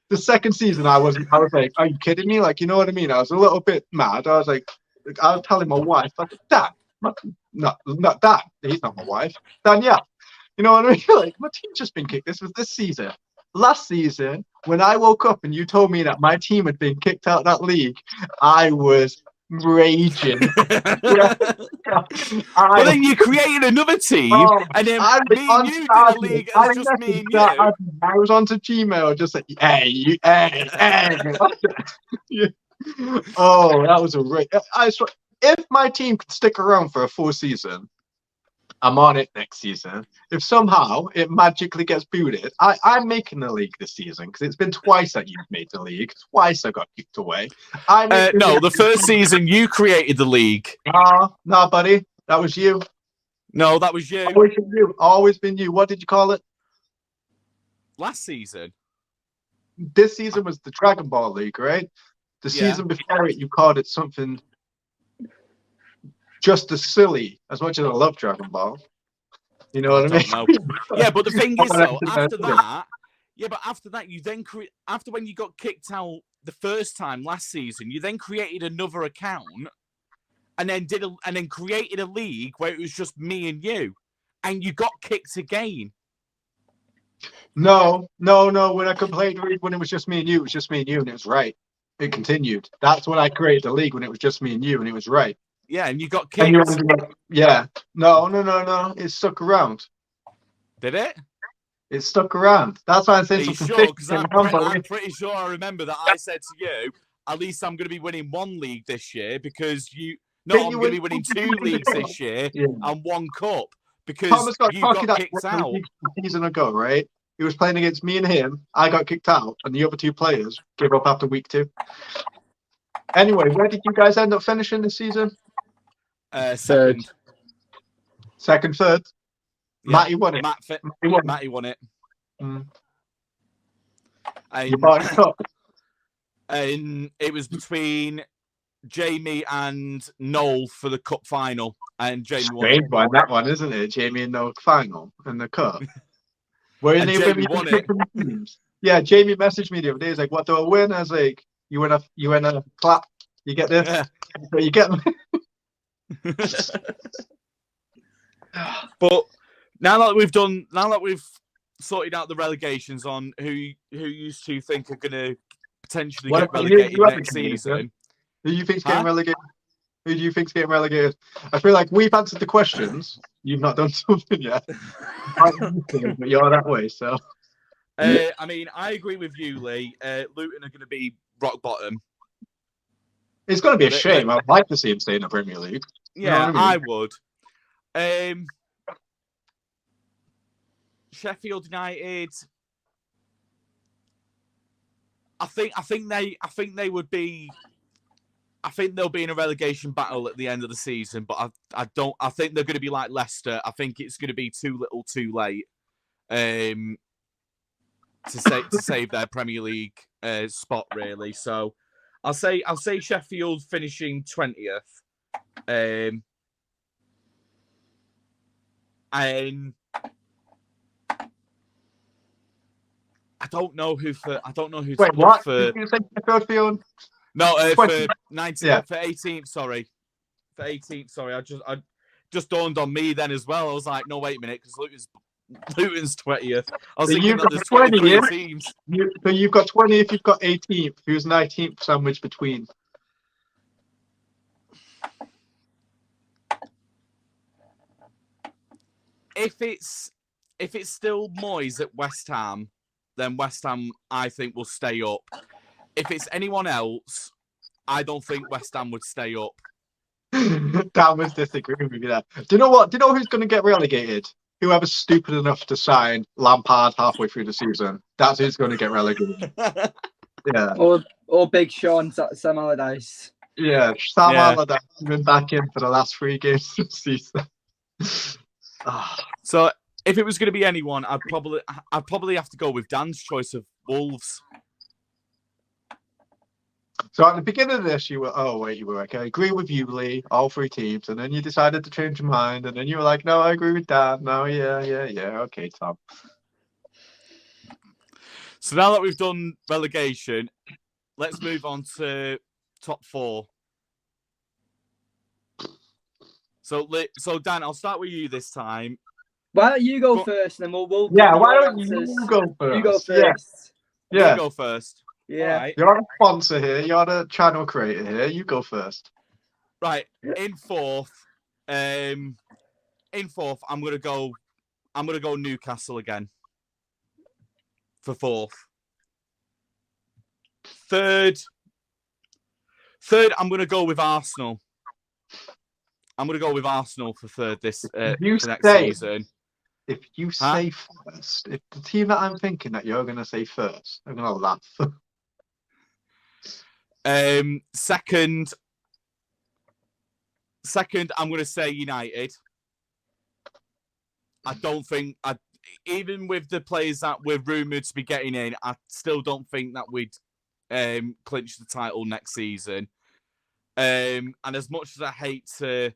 The second season, I was like, are you kidding me? Like, you know what I mean? I was a little bit mad. I was telling my wife, I said, Dad, not Dad. He's not my wife. Danielle. You know what I mean? Like, my team's just been kicked. This was this season. Last season, when I woke up and you told me that my team had been kicked out of that league, I was raging. But then you created another team, and then me and you did a league as just me and you. I was onto Gmail, just like, hey. Oh, that was a great. I swear, if my team could stick around for a full season, I'm on it next season. If somehow it magically gets booted, I'm making the league this season because it's been twice that you've made the league. Twice I got kicked away. No, the first season you created the league. No, buddy. That was you. No, that was you. Always been you. Always been you. What did you call it? Last season. This season was the Dragon Ball League, right? The season before it, you called it something just as silly. As much as I love Dragon Ball, you know what I mean? Know. Yeah, but the thing is, though, after that, you then after when you got kicked out the first time last season, you then created another account, and then created a league where it was just me and you, and you got kicked again. No. When I played when it was just me and you, it was just me and you, and it was right. It continued. That's when I created the league when it was just me and you, and it was right. Yeah, and you got kicked. Yeah. No. It stuck around. Did it? It stuck around. That's why I said something. Sure? Because I'm pretty sure I remember that I said to you, at least I'm going to be winning one league this year because I'm going to be winning 2 leagues this year and 1 cup because Thomas got kicked out. A season ago, right? He was playing against me and him. I got kicked out, and the other 2 players gave up after week 2. Anyway, where did you guys end up finishing this season? Second. Second, third. Yeah. Matty won it. Matty won it. Mm. And, you bought a cup. And it was between Jamie and Noel for the cup final, and Jamie won. That one, isn't it? Jamie and Noel final in the cup. Where and Jamie won it. Yeah, Jamie messaged me the other day. He's like, "What do I win?" I was like, "You win a clap. You get this. Yeah. So you get." But now that we've sorted out the relegations on who used to think are going to potentially get relegated next season. Who do you think's getting relegated? Who do you think's getting relegated? I feel like we've answered the questions. You've not done something yet. But you're that way, so. I mean, I agree with you, Lee. Luton are going to be rock bottom. It's going to be a shame. I'd like to see him stay in the Premier League. Yeah, you know I would. Sheffield United. I think they would be. I think they'll be in a relegation battle at the end of the season, but I think they're going to be like Leicester. I think it's going to be too little, too late, to save their Premier League spot really. So I'll say Sheffield finishing 20th, and I don't know who to Wait, what? Did you say Sheffield? No, for 19th, for 18th. Sorry, for 18th. Sorry, I just dawned on me then as well. I was like, no, wait a minute, because Luton's 20th. I was thinking that there's 23 teams. So you've got 20th, you've got 18th. Who's 19th sandwiched between? If it's still Moyes at West Ham, then West Ham I think will stay up. If it's anyone else, I don't think West Ham would stay up. Dan was disagreeing with you there. Do you know what? Do you know who's going to get relegated? Whoever's stupid enough to sign Lampard halfway through the season. That's who's going to get relegated. Yeah. Or Big Sean, Sam Allardyce. Yeah, Sam Allardyce has been back in for the last 3 games of the season. So if it was going to be anyone, I'd probably have to go with Dan's choice of Wolves. So at the beginning of this, you were like, I agree with you, Lee, all 3 teams, and then you decided to change your mind, and then you were like, no, I agree with Dan. No, yeah, okay, Tom. So now that we've done relegation, let's move on to top 4. So Dan, I'll start with you this time. Why don't you go first, and then we'll why don't you go first? You go first. Yeah. You go first. Yeah. Right. You're a sponsor here. You're the channel creator here. You go first. Right. In fourth, I'm gonna go Newcastle again. For 4th. Third, I'm gonna go with Arsenal. I'm going to go with Arsenal for third for next say- season. If you say first, if the team that I'm thinking that you're going to say first, I'm going to laugh. Second, I'm going to say United. I don't think, even with the players that we're rumoured to be getting in, I still don't think that we'd clinch the title next season. And as much as I hate to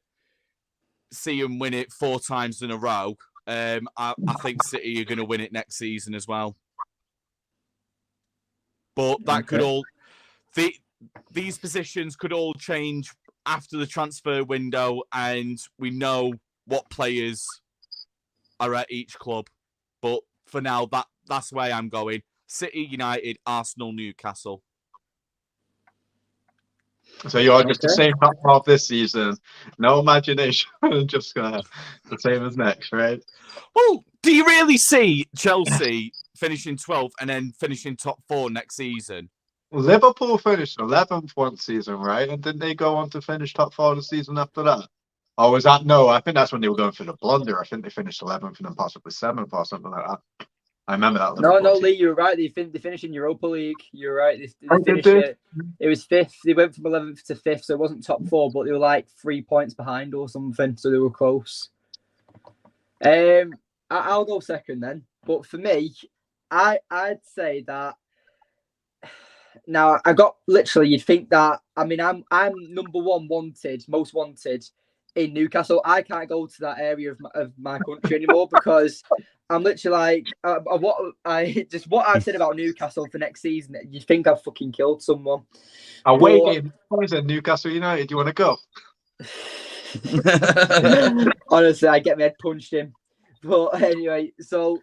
see them win it 4 times in a row, I think City are going to win it next season as well. But that could all... These positions could all change after the transfer window, and we know what players are at each club. But for now, that's where I'm going. City, United, Arsenal, Newcastle. So you're just the same top half this season. No imagination. Just the same as next, right? Well, do you really see Chelsea finishing 12th and then finishing top 4 next season? Liverpool finished 11th one season, right? And didn't they go on to finish top 4 the season after that? Or was that? No, I think that's when they were going for the blunder. I think they finished 11th and then possibly 7th or something like that. I remember that. No, Lee, you're right. They finished in Europa League. You're right. They finished it. It was 5th. They went from 11th to 5th, so it wasn't top 4, but they were like 3 points behind or something, so they were close. I'll go second then. But for me, I'd say that. Now I got literally. You'd think that. I mean, I'm number 1 wanted, most wanted in Newcastle. I can't go to that area of my country anymore because I'm literally like what I've said about Newcastle for next season. You think I've fucking killed someone? Away game, Newcastle United. Do you want to go? Honestly, I get my head punched in. But anyway, so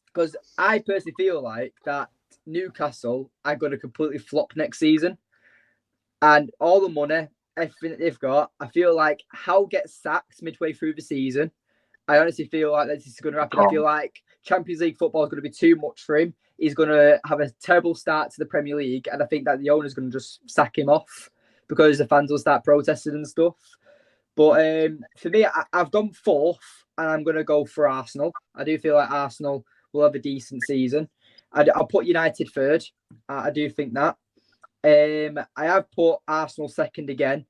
because I personally feel like that Newcastle are going to completely flop next season, and all the money, everything that they've got, I feel like Howe gets sacked midway through the season. I honestly feel like this is going to happen. I feel like Champions League football is going to be too much for him. He's going to have a terrible start to the Premier League, and I think that the owner's going to just sack him off because the fans will start protesting and stuff. But for me, I've gone 4th, and I'm going to go for Arsenal. I do feel like Arsenal will have a decent season. I'll put United 3rd. I do think that. I have put Arsenal 2nd again,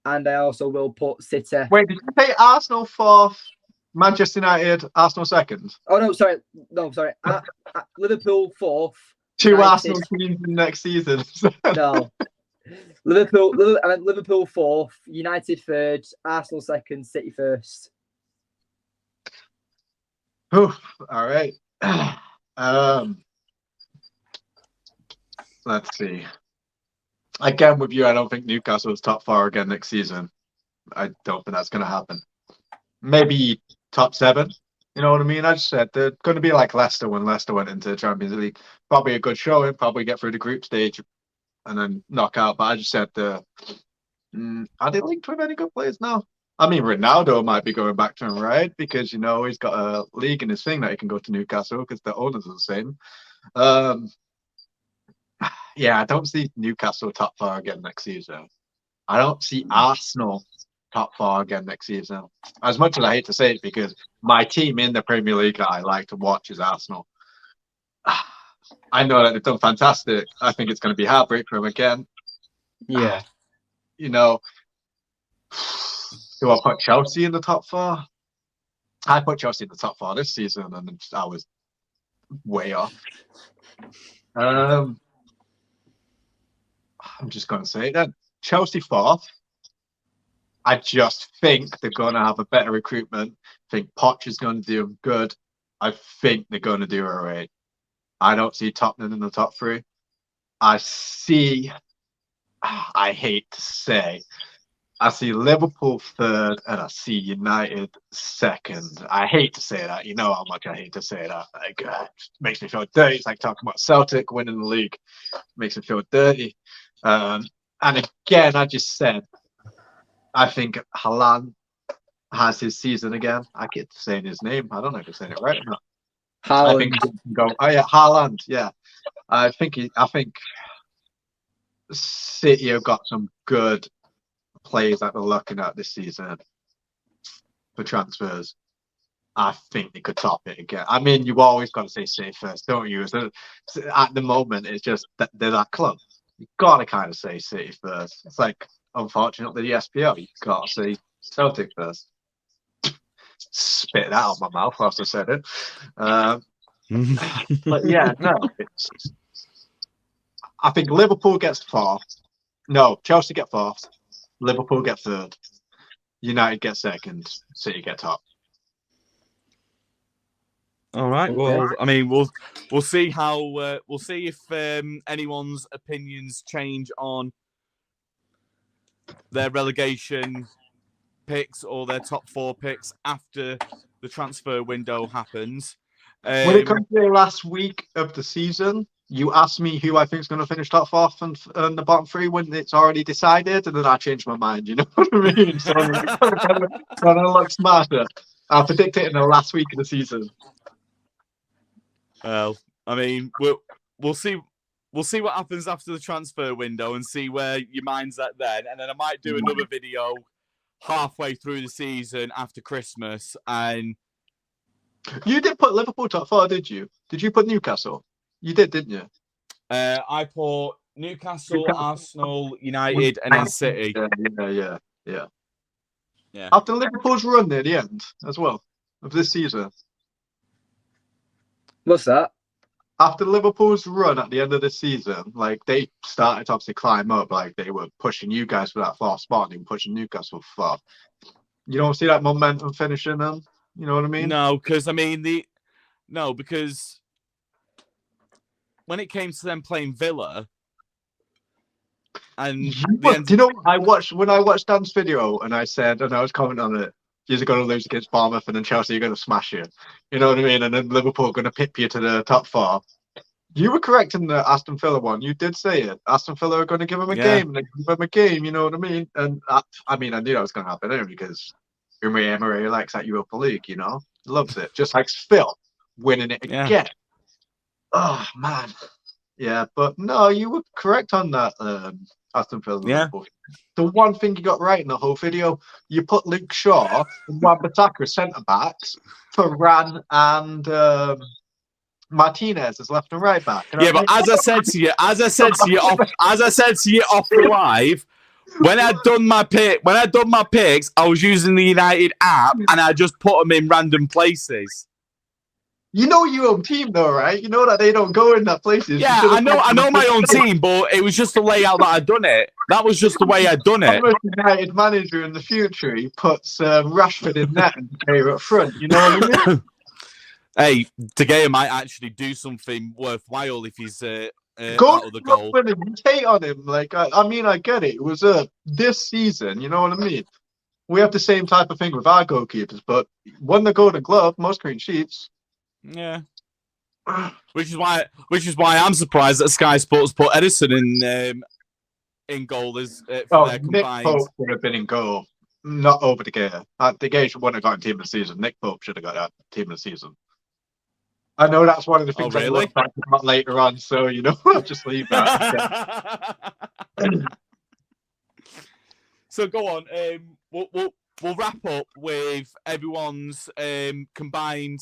and I also will put City. Wait, did you say Arsenal 4th, Manchester United, Arsenal 2nd? Oh no, sorry. Liverpool 4th. 2 United. Arsenal teams next season. No. Liverpool 4th, United 3rd, Arsenal 2nd, City 1st. All right. Let's see. Again, with you, I don't think Newcastle is top 4 again next season. I don't think that's going to happen. Maybe top 7. You know what I mean? I just said they're going to be like Leicester when Leicester went into the Champions League. Probably a good showing, probably get through the group stage and then knock out. But I just said, are they linked with any good players now? I mean, Ronaldo might be going back to him, right? Because, he's got a league in his thing that he can go to Newcastle because the owners are the same. Yeah, I don't see Newcastle top 4 again next season. I don't see Arsenal top 4 again next season. As much as I hate to say it, because my team in the Premier League that I like to watch is Arsenal. I know that they've done fantastic. I think it's going to be heartbreak for them again. Yeah. Do I put Chelsea in the top 4? I put Chelsea in the top 4 this season, and I was way off. I'm just going to say it then. Chelsea 4th. I just think they're going to have a better recruitment. I think Poch is going to do them good. I think they're going to do all right. I don't see Tottenham in the top 3. I hate to say, I see Liverpool 3rd and I see United 2nd. I hate to say that. You know how much I hate to say that. It makes me feel dirty. It's like talking about Celtic winning the league. It makes me feel dirty. And again, I just said, I think Haaland has his season again. I keep saying his name. I don't know if I'm saying it right or not. Haaland. I think he can go. Oh yeah, Haaland. Yeah, I think City have got some good players that we're looking at this season. for transfers, I think they could top it again. I mean, you've always got to say City first, don't you? So at the moment, it's just that they're that club. You've got to kind of say City first. It's like, unfortunately, the SPL, you've got to say Celtic first. Spit that out of my mouth after I said it. But yeah, no. I think Liverpool gets fourth. No, Chelsea get fourth. Liverpool get third. United get second. City get top. All right. Well, I mean, we'll see how we'll see if anyone's opinions change on their relegation picks or their top 4 picks after the transfer window happens. When it comes to the last week of the season, you asked me who I think is going to finish top 4 and the bottom 3 when it's already decided, and then I changed my mind. You know what I mean? So I'm trying to look smarter. I predict it in the last week of the season. Well, I mean, we'll see. We'll see what happens after the transfer window and see where your mind's at then. And then I might do another video halfway through the season after Christmas. And you did put Liverpool top 4, did you? Did you put Newcastle? You did, didn't you? I put Newcastle, Arsenal, United, and then City. Yeah. After Liverpool's run near the end as well of this season. What's that? After Liverpool's run at the end of the season, like they started to obviously climb up, like they were pushing you guys for that 4th spot and they were pushing Newcastle for 4th. You don't see that momentum finishing them? You know what I mean? No, because because when it came to them playing Villa, and do you know I watched Dan's video and I said, and I was commenting on it, you're going to lose against Bournemouth and then Chelsea are going to smash you. You know what I mean? And then Liverpool are going to pip you to the top 4. You were correct in the Aston Villa one. You did say it. Aston Villa are going to give him a game. And they give him a game, you know what I mean? And I knew that was going to happen anyway because Emery likes that Europa League, you know? Loves it. Just like Phil winning it again. Oh, man. Yeah, but no, you were correct on that, Aston Villa. Yeah. The one thing you got right in the whole video, you put Luke Shaw and Wan-Bissaka as centre-backs, Varane and Martinez as left and right back. And but as I said to you off the live, when I'd done my picks, I was using the United app and I just put them in random places. You know your own team, though, right? You know that they don't go in that places. Yeah, I know my own team, but it was just the layout that I'd done it. That was just the way I'd done it. I'm a United manager in the future. He puts Rashford in net and De Gea up front. You know what I mean? Hey, De Gea might actually do something worthwhile if he's out of the goal. You hate on him. Like, I mean, I get it. It was this season. You know what I mean? We have the same type of thing with our goalkeepers, but won the Golden Glove, most clean sheets. Yeah, which is why I'm surprised that Sky Sports put Edison in goal as for their combined. Nick Pope would have been in goal, not over De Gea. De Gea wouldn't have gotten team of the season. Nick Pope should have got that team of the season. I know that's one of the things I will talk about later on, so I'll just leave that. So go on. We'll wrap up with everyone's combined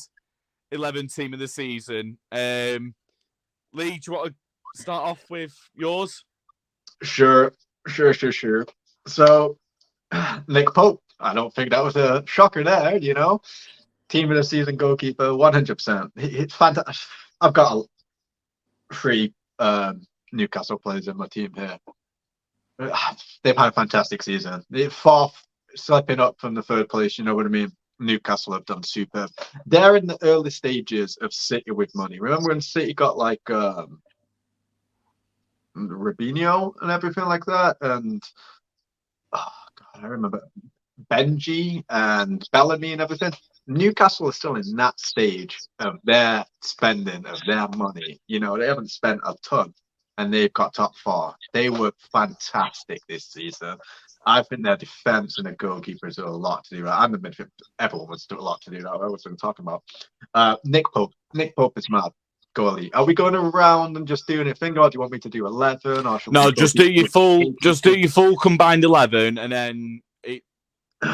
11 team of the season. Lee, do you want to start off with yours? Sure. So, Nick Pope, I don't think that was a shocker there, Team of the season goalkeeper, 100%. It's fantastic. I've got 3 Newcastle players in my team here. They've had a fantastic season. They're 4th, slipping up from the 3rd place, you know what I mean? Newcastle have done superb. They're in the early stages of City with money. Remember when City got like Robinho and everything like that? And I remember Benji and Bellamy and everything. Newcastle is still in that stage of their spending of their money. They haven't spent a ton and they've got top 4. They were fantastic this season. I think their defense and their goalkeepers do a lot to do that. And the midfield, everyone wants to do a lot to do that. I was talking about Nick Pope. Nick Pope is mad. Goalie. Are we going around and just doing it finger, or do you want me to do 11? Or no, just do your full combined 11, and then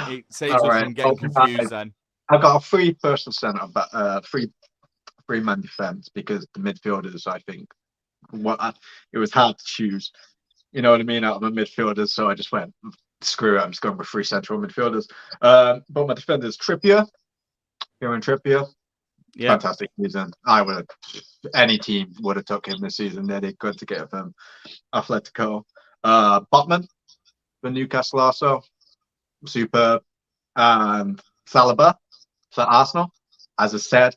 It saves All us right. from getting confused then. I've got a three-person centre, but three-man defence because the midfielders, I think, it was hard to choose. You know what I mean, out of the midfielders. So I just went, screw it, I'm just going with three central midfielders. But my defenders, Kieran Trippier. Yeah. Fantastic season. Any team would have took him this season. They did good to get him. Atletico. Botman for Newcastle also. Superb. And Saliba for Arsenal. As I said,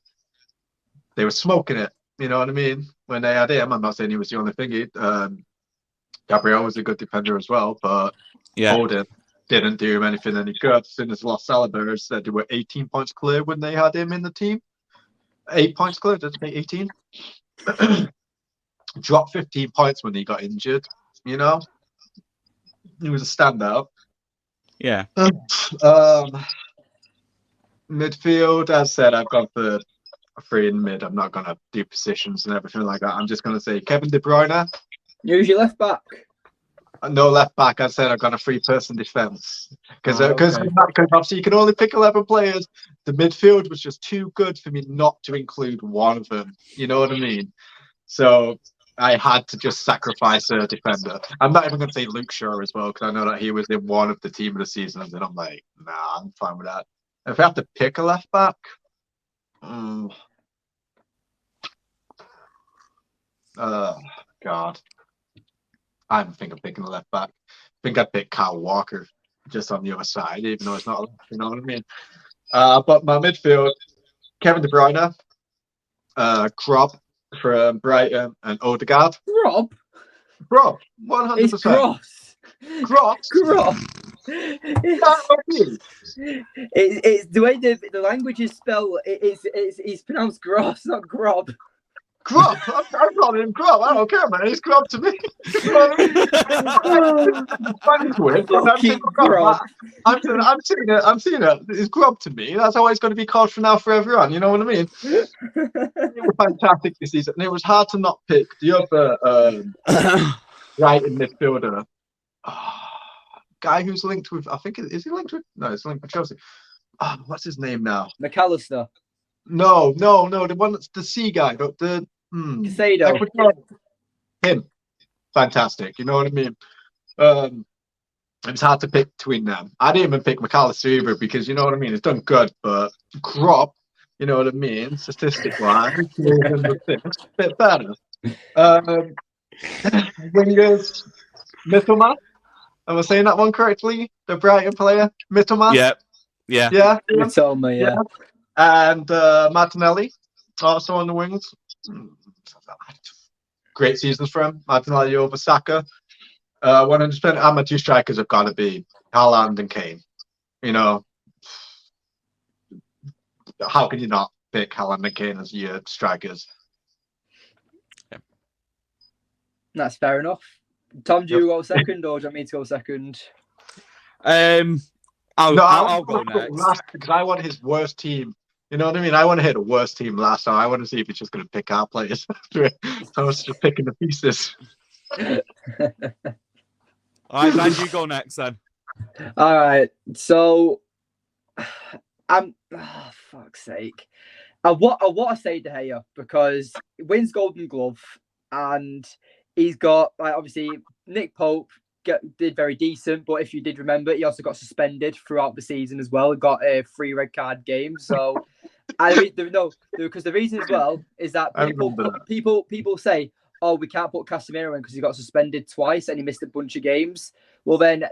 they were smoking it. You know what I mean? When they had him, I'm not saying he was the only thing. Gabriel was a good defender as well, but Foden didn't do him anything any good. As soon as lost Saliba, said they were 18 points clear when they had him in the team. 8 points clear, didn't they? 18? Dropped 15 points when he got injured, you know? He was a standout. Yeah. Midfield, as I said, I've gone for a three in mid. I'm not going to do positions and everything like that. I'm just going to say Kevin De Bruyne. Who's your left back? No left back. I said I've got a three-person defence because okay. Obviously you can only pick 11 players. The midfield was just too good for me not to include one of them. You know what I mean? So I had to just sacrifice a defender. I'm not even going to say Luke Shaw as well because I know that he was in one of the team of the seasons, and I'm like, nah, I'm fine with that. If I have to pick a left back, God. I don't think I'm picking a left back. I think I'd pick Kyle Walker just on the other side, even though it's not, you know what I mean? But my midfield, Kevin De Bruyne, Grob from Brighton, and Odegaard. Grob, 100%. It's Gross. Gross? Grob. It's the way the language is spelled. It's pronounced Gross, not Grob. Grub. I'm calling him Grub. I don't care, man. He's Grub to me. You know what I mean? I'm seeing it. It's Grub to me. That's how it's going to be called from now forever on. You know what I mean? It was fantastic this season. And it was hard to not pick the other right in midfielder. Guy who's linked with, I think, is he linked with? No, he's linked with Chelsea. What's his name now? McAllister. No. The one that's the C guy, but the Casado. Him. Fantastic. You know what I mean? It's hard to pick between them. I didn't even pick McAllister either because you know what I mean. It's done good, but Crop, you know what I mean? Statistic-wise, it's a bit better. Wingers, Mittelman. Am I saying that one correctly? The Brighton player, Mittelman. Yeah. Mittelman, yeah. And Martinelli, also on the wings. Great seasons for him. Martinelli over Saka. 100%. And my two strikers have got to be Haaland and Kane. You know, how can you not pick Haaland and Kane as your strikers? Yeah. That's fair enough. Tom, do you go second or do you want me to go second? I'll go next. Last because I want his worst team. You know what I mean? I want to hit a worst team last, so I want to see if he's just going to pick our players. I was just picking the pieces. All right, Dan, you go next then. All right, so fuck's sake. I want to say De Gea because he wins Golden Glove and he's got obviously Nick Pope did very decent, but if you did remember, he also got suspended throughout the season as well. Got a 3 red card game. So, because the reason as well is that people say, "Oh, we can't put Casemiro in because he got suspended twice and he missed a bunch of games." Well, then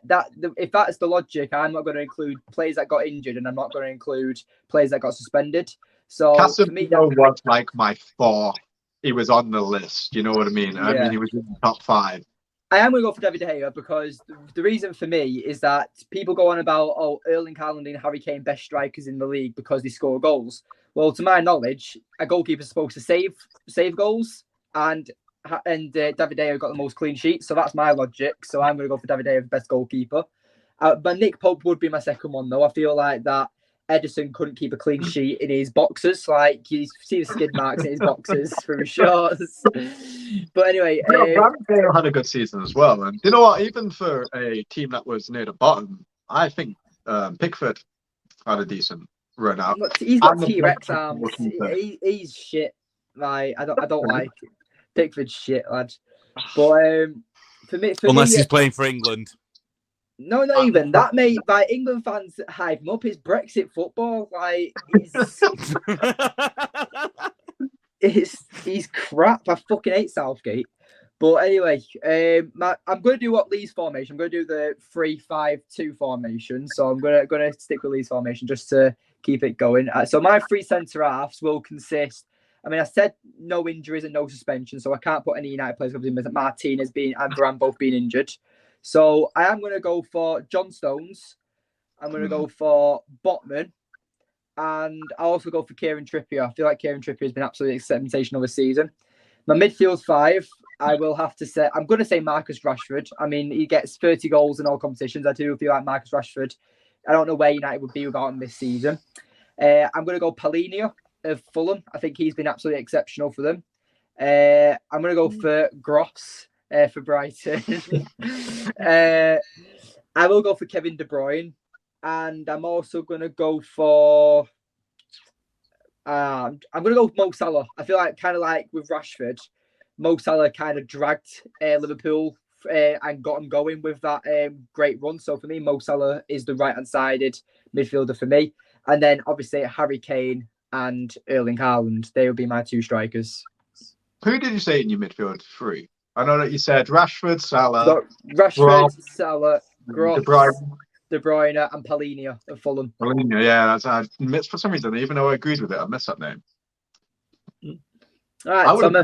if that's the logic, I'm not going to include players that got injured, and I'm not going to include players that got suspended. So, Casemiro was like my 4. He was on the list. You know what I mean? Yeah. I mean, he was in the top 5. I am going to go for David De Gea because the reason for me is that people go on about, Erling Haaland and Harry Kane best strikers in the league because they score goals. Well, to my knowledge, a goalkeeper is supposed to save goals, and David De Gea got the most clean sheets. So that's my logic. So I'm going to go for David De Gea, best goalkeeper. But Nick Pope would be my second one, though. I feel like that Ederson couldn't keep a clean sheet in his boxers. Like, you see the skid marks in his boxers from his shorts. But anyway... Ramsdale had a good season as well. And you know what? Even for a team that was near the bottom, I think Pickford had a decent run out. He's got And the T-Rex Brentford arms. goalkeeper. He's shit. Like I don't like Pickford's shit, lad. But for me, Unless he's playing for England. no, not even that, mate. Like England fans hype him up. It's Brexit football. Like he's crap. I fucking hate Southgate. But anyway, I'm going to do what Lee's formation. I'm going to do the 3-5-2 formation. So I'm going to stick with Lee's formation just to keep it going. So my three centre halves will consist. I mean, I said no injuries and no suspension, so I can't put any United players because Martinez and Varane both being injured. So I am going to go for John Stones. I'm going to go for Botman. And I'll also go for Kieran Trippier. I feel like Kieran Trippier has been absolutely sensational this season. My midfield five, I will have to say, I'm going to say Marcus Rashford. I mean, he gets 30 goals in all competitions. I do feel like Marcus Rashford. I don't know where United would be without him this season. I'm going to go Paulinho of Fulham. I think he's been absolutely exceptional for them. I'm going to go for Gross for Brighton. I will go for Kevin De Bruyne. And I'm also going to go for... I'm going to go with Mo Salah. I feel like kind of like with Rashford, Mo Salah kind of dragged Liverpool and got them going with that great run. So for me, Mo Salah is the right-hand-sided midfielder for me. And then obviously Harry Kane and Erling Haaland. They would be my two strikers. Who did you say in your midfield three? I know that you said Rashford, Salah, Rashford, Salah, Gross, De De Bruyne and Paulinho of Fulham. Paulinho, yeah, for some reason, even though I agreed with it, I missed that name. All right, I would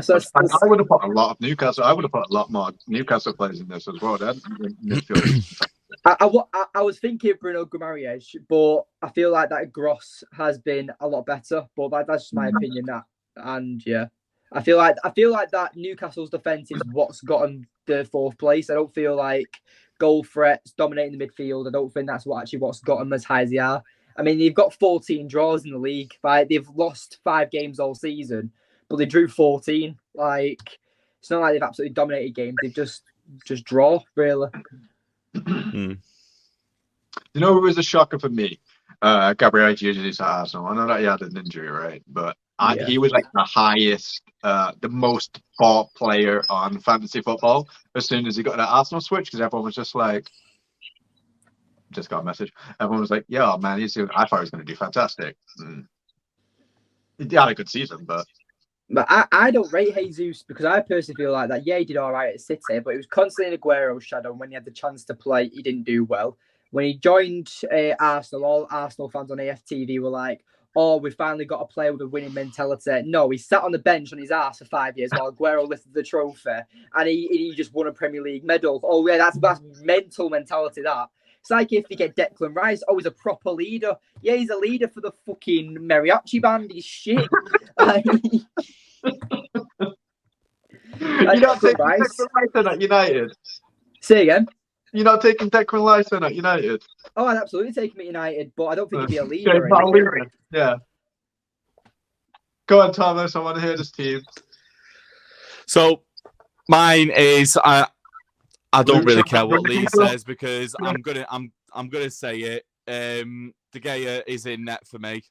have put a lot of Newcastle. I would have put a lot more Newcastle players in this as well. Midfield. I was thinking Bruno Guimaraes, but I feel like that Gross has been a lot better. But that's just my opinion. And yeah, I feel like that Newcastle's defense is what's gotten the fourth place. I don't feel like goal threats dominating the midfield. I don't think that's what's got them as high as they are. I mean, they've got 14 draws in the league. Like, they've lost 5 games all season, but they drew 14. Like, it's not like they've absolutely dominated games. They've just draw, really. You know who was a shocker for me? Gabriel Jesus at Arsenal. I know that he had an injury, right? But he was like the highest, the most bought player on fantasy football as soon as he got that Arsenal switch, because everyone was just like, just got a message. Everyone was like, yeah, man, I thought he was going to do fantastic. He had a good season, but I don't rate Jesus because I personally feel like that. Yeah, he did all right at City, but he was constantly in Aguero's shadow. When he had the chance to play, he didn't do well. When he joined Arsenal, all Arsenal fans on AFTV were like, oh, we finally got a player with a winning mentality. No, he sat on the bench on his ass for 5 years while Aguero lifted the trophy and he just won a Premier League medal. Oh, yeah, that's mental mentality, that. It's like if you get Declan Rice, he's a proper leader. Yeah, he's a leader for the fucking mariachi band. He's shit. You're not taking Declan Rice at United? Say again? You're not taking Declan Rice at United? Oh, I'd absolutely take him at United, but I don't think he'd be a leader. Yeah. Go on, Thomas. I want to hear this team. So, mine is I don't really care what Lee says because I'm gonna say it. De Gea is in net for me.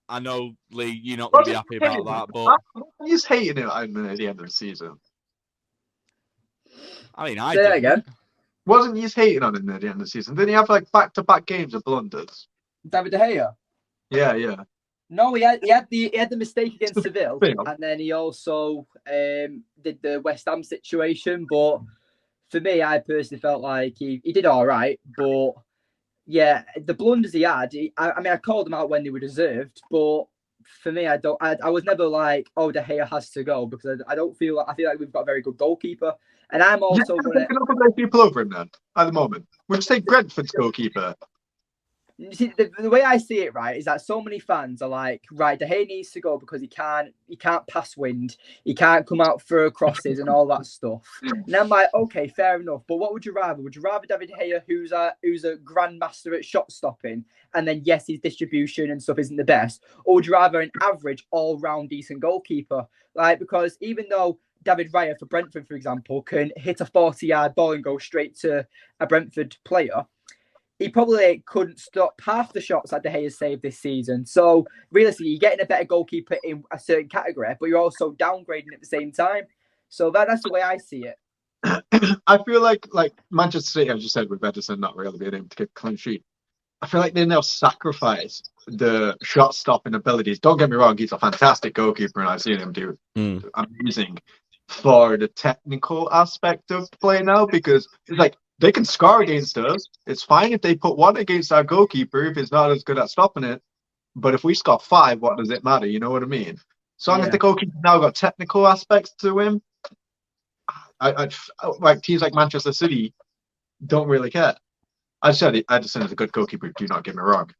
I know, Lee, you're not gonna be happy about that, but he's hating it at the end of the season. I mean, say that again. Wasn't he hating on him at the end of the season? Didn't he have like back-to-back games of blunders? David De Gea. Yeah. No, he had the mistake against Seville, and then he also did the West Ham situation. But for me, I personally felt like he did all right. But yeah, the blunders he had, I mean, I called them out when they were deserved. But for me, I was never like, oh, De Gea has to go, because I feel like we've got a very good goalkeeper. And I'm also going to people over him then at the moment. We'll just take Brentford's goalkeeper. You see, the way I see it, right, is that so many fans are like, right, De Gea needs to go because he can't pass wind, he can't come out for crosses and all that stuff. And I'm like, okay, fair enough. But what would you rather? Would you rather David De Gea, who's a grandmaster at shot stopping, and then yes, his distribution and stuff isn't the best, or would you rather an average, all-round decent goalkeeper? Like, because even though David Raya for Brentford, for example, can hit a 40-yard ball and go straight to a Brentford player, he probably couldn't stop half the shots that De Gea saved this season. So realistically, you're getting a better goalkeeper in a certain category, but you're also downgrading at the same time. So that's the way I see it. I feel like Manchester City, as you said, with Ederson not really being able to get a clean sheet. I feel like they now sacrifice the shot stopping abilities. Don't get me wrong, he's a fantastic goalkeeper, and I've seen him do amazing for the technical aspect of play now, because it's like they can score against us. It's fine if they put one against our goalkeeper if it's not as good at stopping it. But if we score 5, what does it matter? You know what I mean? So long as the goalkeeper now got technical aspects to him, I like teams like Manchester City don't really care. I said Ederson is a good goalkeeper. Do not get me wrong.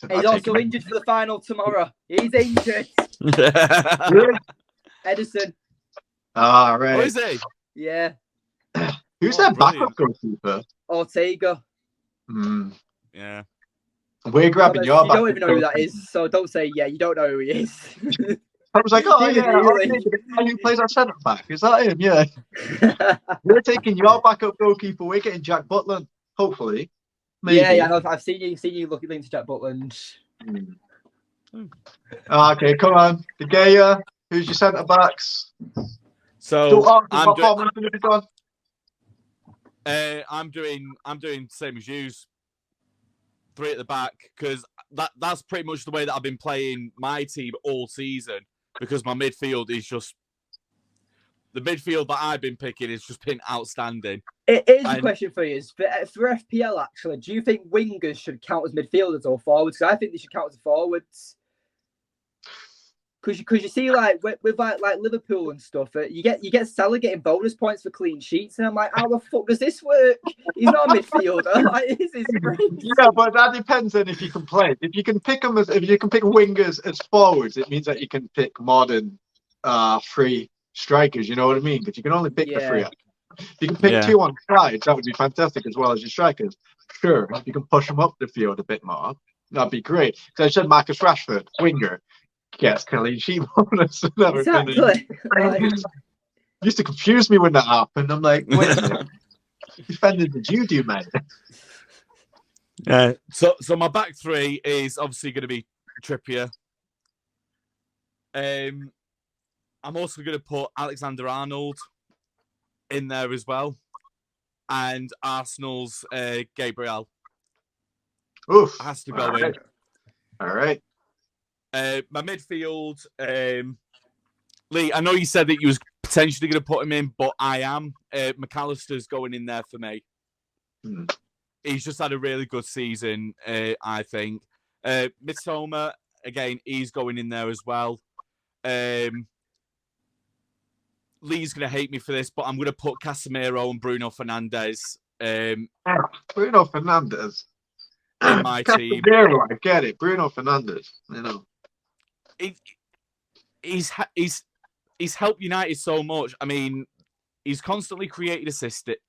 He's also injured for the final tomorrow. He's injured. Really? Ederson. Ah, right. Oh, is he? Yeah. Who's their backup goalkeeper? Ortega. Yeah. We're grabbing your You backup. don't even know who that is, so don't say you don't know who he is. I was like, oh yeah, Really? Ortega, the guy who plays our centre back. Is that him? Yeah. We're taking your backup goalkeeper. We're getting Jack Butland, hopefully. Maybe. Yeah, I've seen you looking into Jack Butland. Okay, come on. De Gea, who's your centre backs? So I'm doing same as you. 3 at the back, because that's pretty much the way that I've been playing my team all season, because my midfield is just the midfield that I've been picking has just been outstanding. It is a question for you. For FPL, actually, do you think wingers should count as midfielders or forwards? Because I think they should count as forwards. Because you see, like with like Liverpool and stuff, you get Salah getting bonus points for clean sheets, and I'm like, how the fuck does this work? He's not a midfielder. Like, this is crazy. Yeah, but that depends on if you can play. If you can pick wingers as forwards, it means that you can pick more than 3 strikers. You know what I mean? Because you can only pick the 3. If you can pick 2 on sides, that would be fantastic, as well as your strikers. Sure, if you can push them up the field a bit more, that'd be great. So I said Marcus Rashford, winger. Gets clean sheet bonus and everything. Exactly. Used to confuse me when that happened. I'm like, wait a minute. Defending did you do, mate? So my back 3 is obviously going to be Trippier. I'm also going to put Alexander-Arnold in there as well, and Arsenal's Gabriel. Oof, has to go in. All right. My midfield, Lee, I know you said that you was potentially going to put him in, but I am. McAllister's going in there for me. He's just had a really good season, I think. Mitoma, again, he's going in there as well. Lee's going to hate me for this, but I'm going to put Casemiro and Bruno Fernandes Bruno Fernandes in my team. I get it. Bruno Fernandes, you know. He's helped United so much. I mean, he's constantly created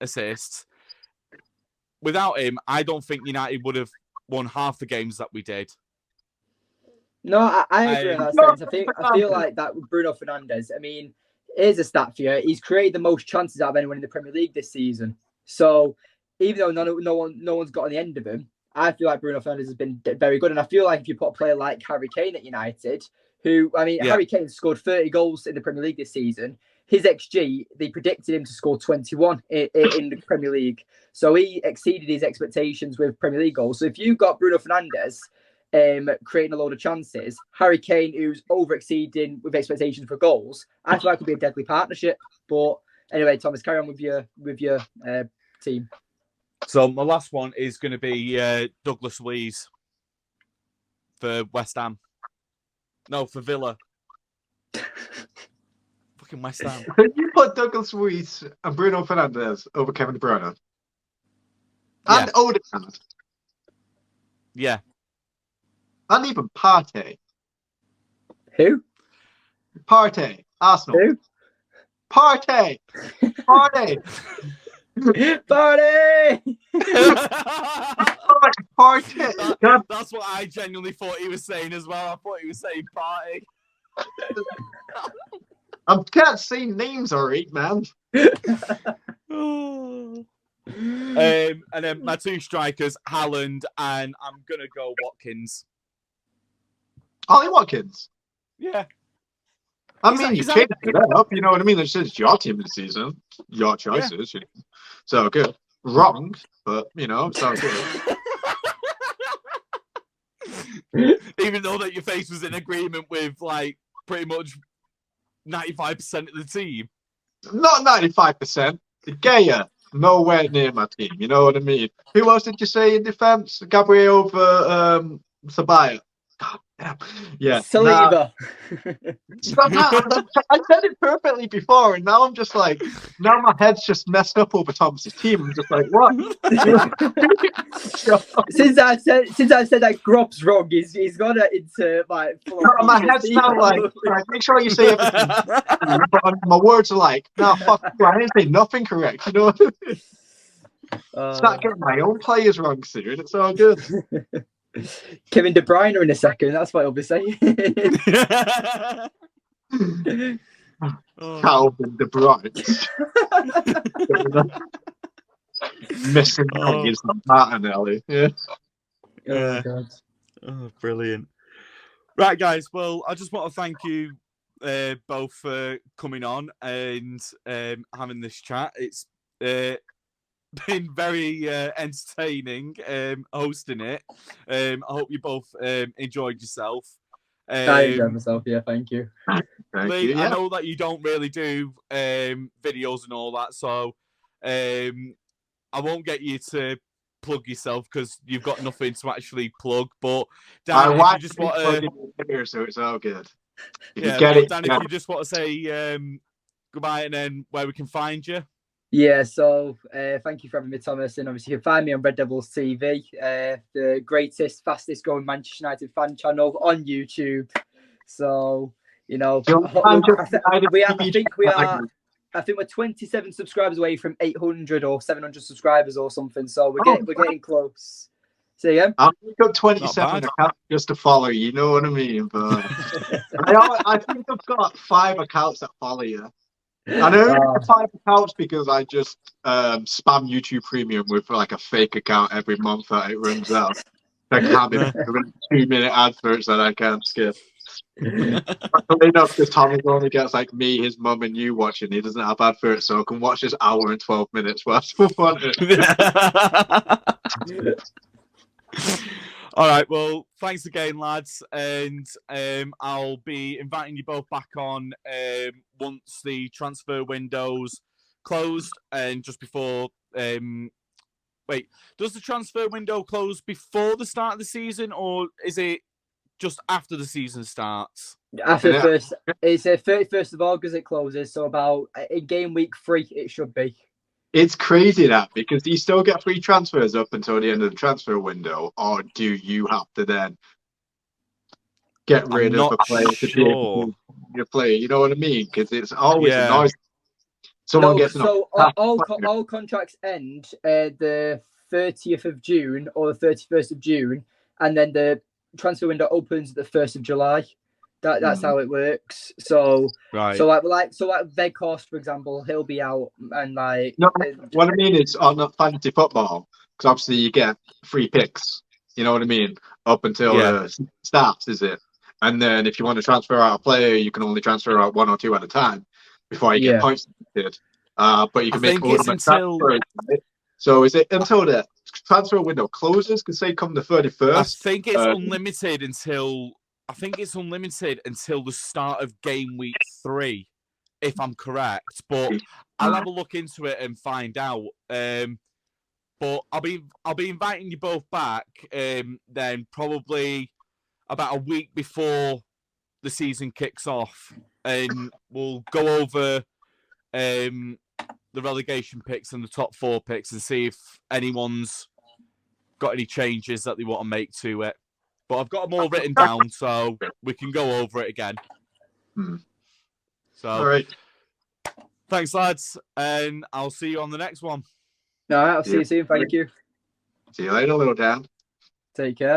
assists. Without him, I don't think United would have won half the games that we did. No, I agree in that sense. I feel like that with Bruno Fernandes. I mean, here's a stat for you. He's created the most chances out of anyone in the Premier League this season. So even though no one's got on the end of him, I feel like Bruno Fernandes has been very good. And I feel like if you put a player like Harry Kane at United, Harry Kane scored 30 goals in the Premier League this season. His XG, they predicted him to score 21 in the Premier League. So he exceeded his expectations with Premier League goals. So if you've got Bruno Fernandes creating a load of chances, Harry Kane, who's over-exceeding with expectations for goals, I feel like could be a deadly partnership. But anyway, Thomas, carry on with your team. So my last one is going to be Douglas Luiz for West Ham. No, for Villa. Fucking West Ham. Can you put Douglas Luiz and Bruno Fernandes over Kevin De Bruyne? And Odegaard? Yeah. And even Partey. Who? Partey. Arsenal. Who? Partey. Partey. Party! Partey. That's what I genuinely thought he was saying as well. I thought he was saying party. I can't say names alright, man. And then my two strikers, Haaland, and I'm gonna go Watkins. Ollie Watkins. Yeah. I mean, you changed it up. You know what I mean? It's just your team this season, your choices. Yeah. So good. Wrong, but so good. Even though that your face was in agreement with like pretty much 95% of the team. Not 95%. Gaya, nowhere near my team. You know what I mean? Who else did you say in defence? Gabriel over Sabaya. God damn. Yeah. Saliba. I said it perfectly before, and now I'm just like, now my head's just messed up over Thomas's team. I'm just like, what? since I said that Grob's wrong, he's gone into like. My head's now like, make sure you say everything. But my words are like, no, fuck you. I didn't say nothing correct. You know what I mean? Start getting my own players wrong soon. It's all good. Kevin De Bruyne in a second. That's what I'll be saying. Calvin De Bruyne. Missing is Martinelli. Yeah. Oh God. Oh, brilliant. Right, guys. Well, I just want to thank you both for coming on and having this chat. It's been very entertaining hosting it. I hope you both enjoyed yourself. I enjoyed myself. Yeah, thank you. Lee, I know that you don't really do videos and all that, so I won't get you to plug yourself because you've got nothing to actually plug. But Dan, if you just want to, here, so it's all good. Dan, if you just want to say goodbye and then where we can find you. Yeah, so thank you for having me, Thomas. And obviously, you can find me on Red Devils TV, the greatest, fastest growing Manchester United fan channel on YouTube. So, I think we're 27 subscribers away from 800 or 700 subscribers or something. So we're getting close. Say again? I'll pick up 27 accounts just to follow you. You know what I mean? But I think I've got 5 accounts that follow you. I know 5 accounts because I just spam YouTube Premium with like a fake account every month that it runs out. Like having 2-minute adverts that I can't skip. Luckily enough, because Tommy only gets like me, his mum, and you watching. He doesn't have adverts, so I can watch this hour and 12 minutes whilst I want it. All right, well, thanks again, lads, and I'll be inviting you both back on once the transfer window's closed and just before. Wait, does the transfer window close before the start of the season, or is it just after the season starts? After the first, it's 31st of August it closes, so about in game week 3 it should be. It's crazy that because do you still get free transfers up until the end of the transfer window, or do you have to then get rid of a player to be able to your player? You know what I mean? Because it's always a noise. Someone gets all contracts end the 30th of June or the 31st of June, and then the transfer window opens the 1st of July. That's how it works. So like Veghorst, for example, he'll be out and like. No, what I mean is on fantasy football, because obviously you get free picks. You know what I mean? Up until the starts, is it? And then if you want to transfer out a player, you can only transfer out 1 or 2 at a time before you get points. But you can make ultimate transfers. So is it until the transfer window closes? Because say come the 31st. I think it's unlimited until. I think it's unlimited until the start of game week 3, if I'm correct. But I'll have a look into it and find out. But I'll be inviting you both back then probably about a week before the season kicks off, and we'll go over the relegation picks and the top 4 picks and see if anyone's got any changes that they want to make to it. But I've got them all written down, so we can go over it again. So, all right. Thanks, lads, and I'll see you on the next one. All right, I'll see you soon. Thank you. See you later, little Dan. Take care.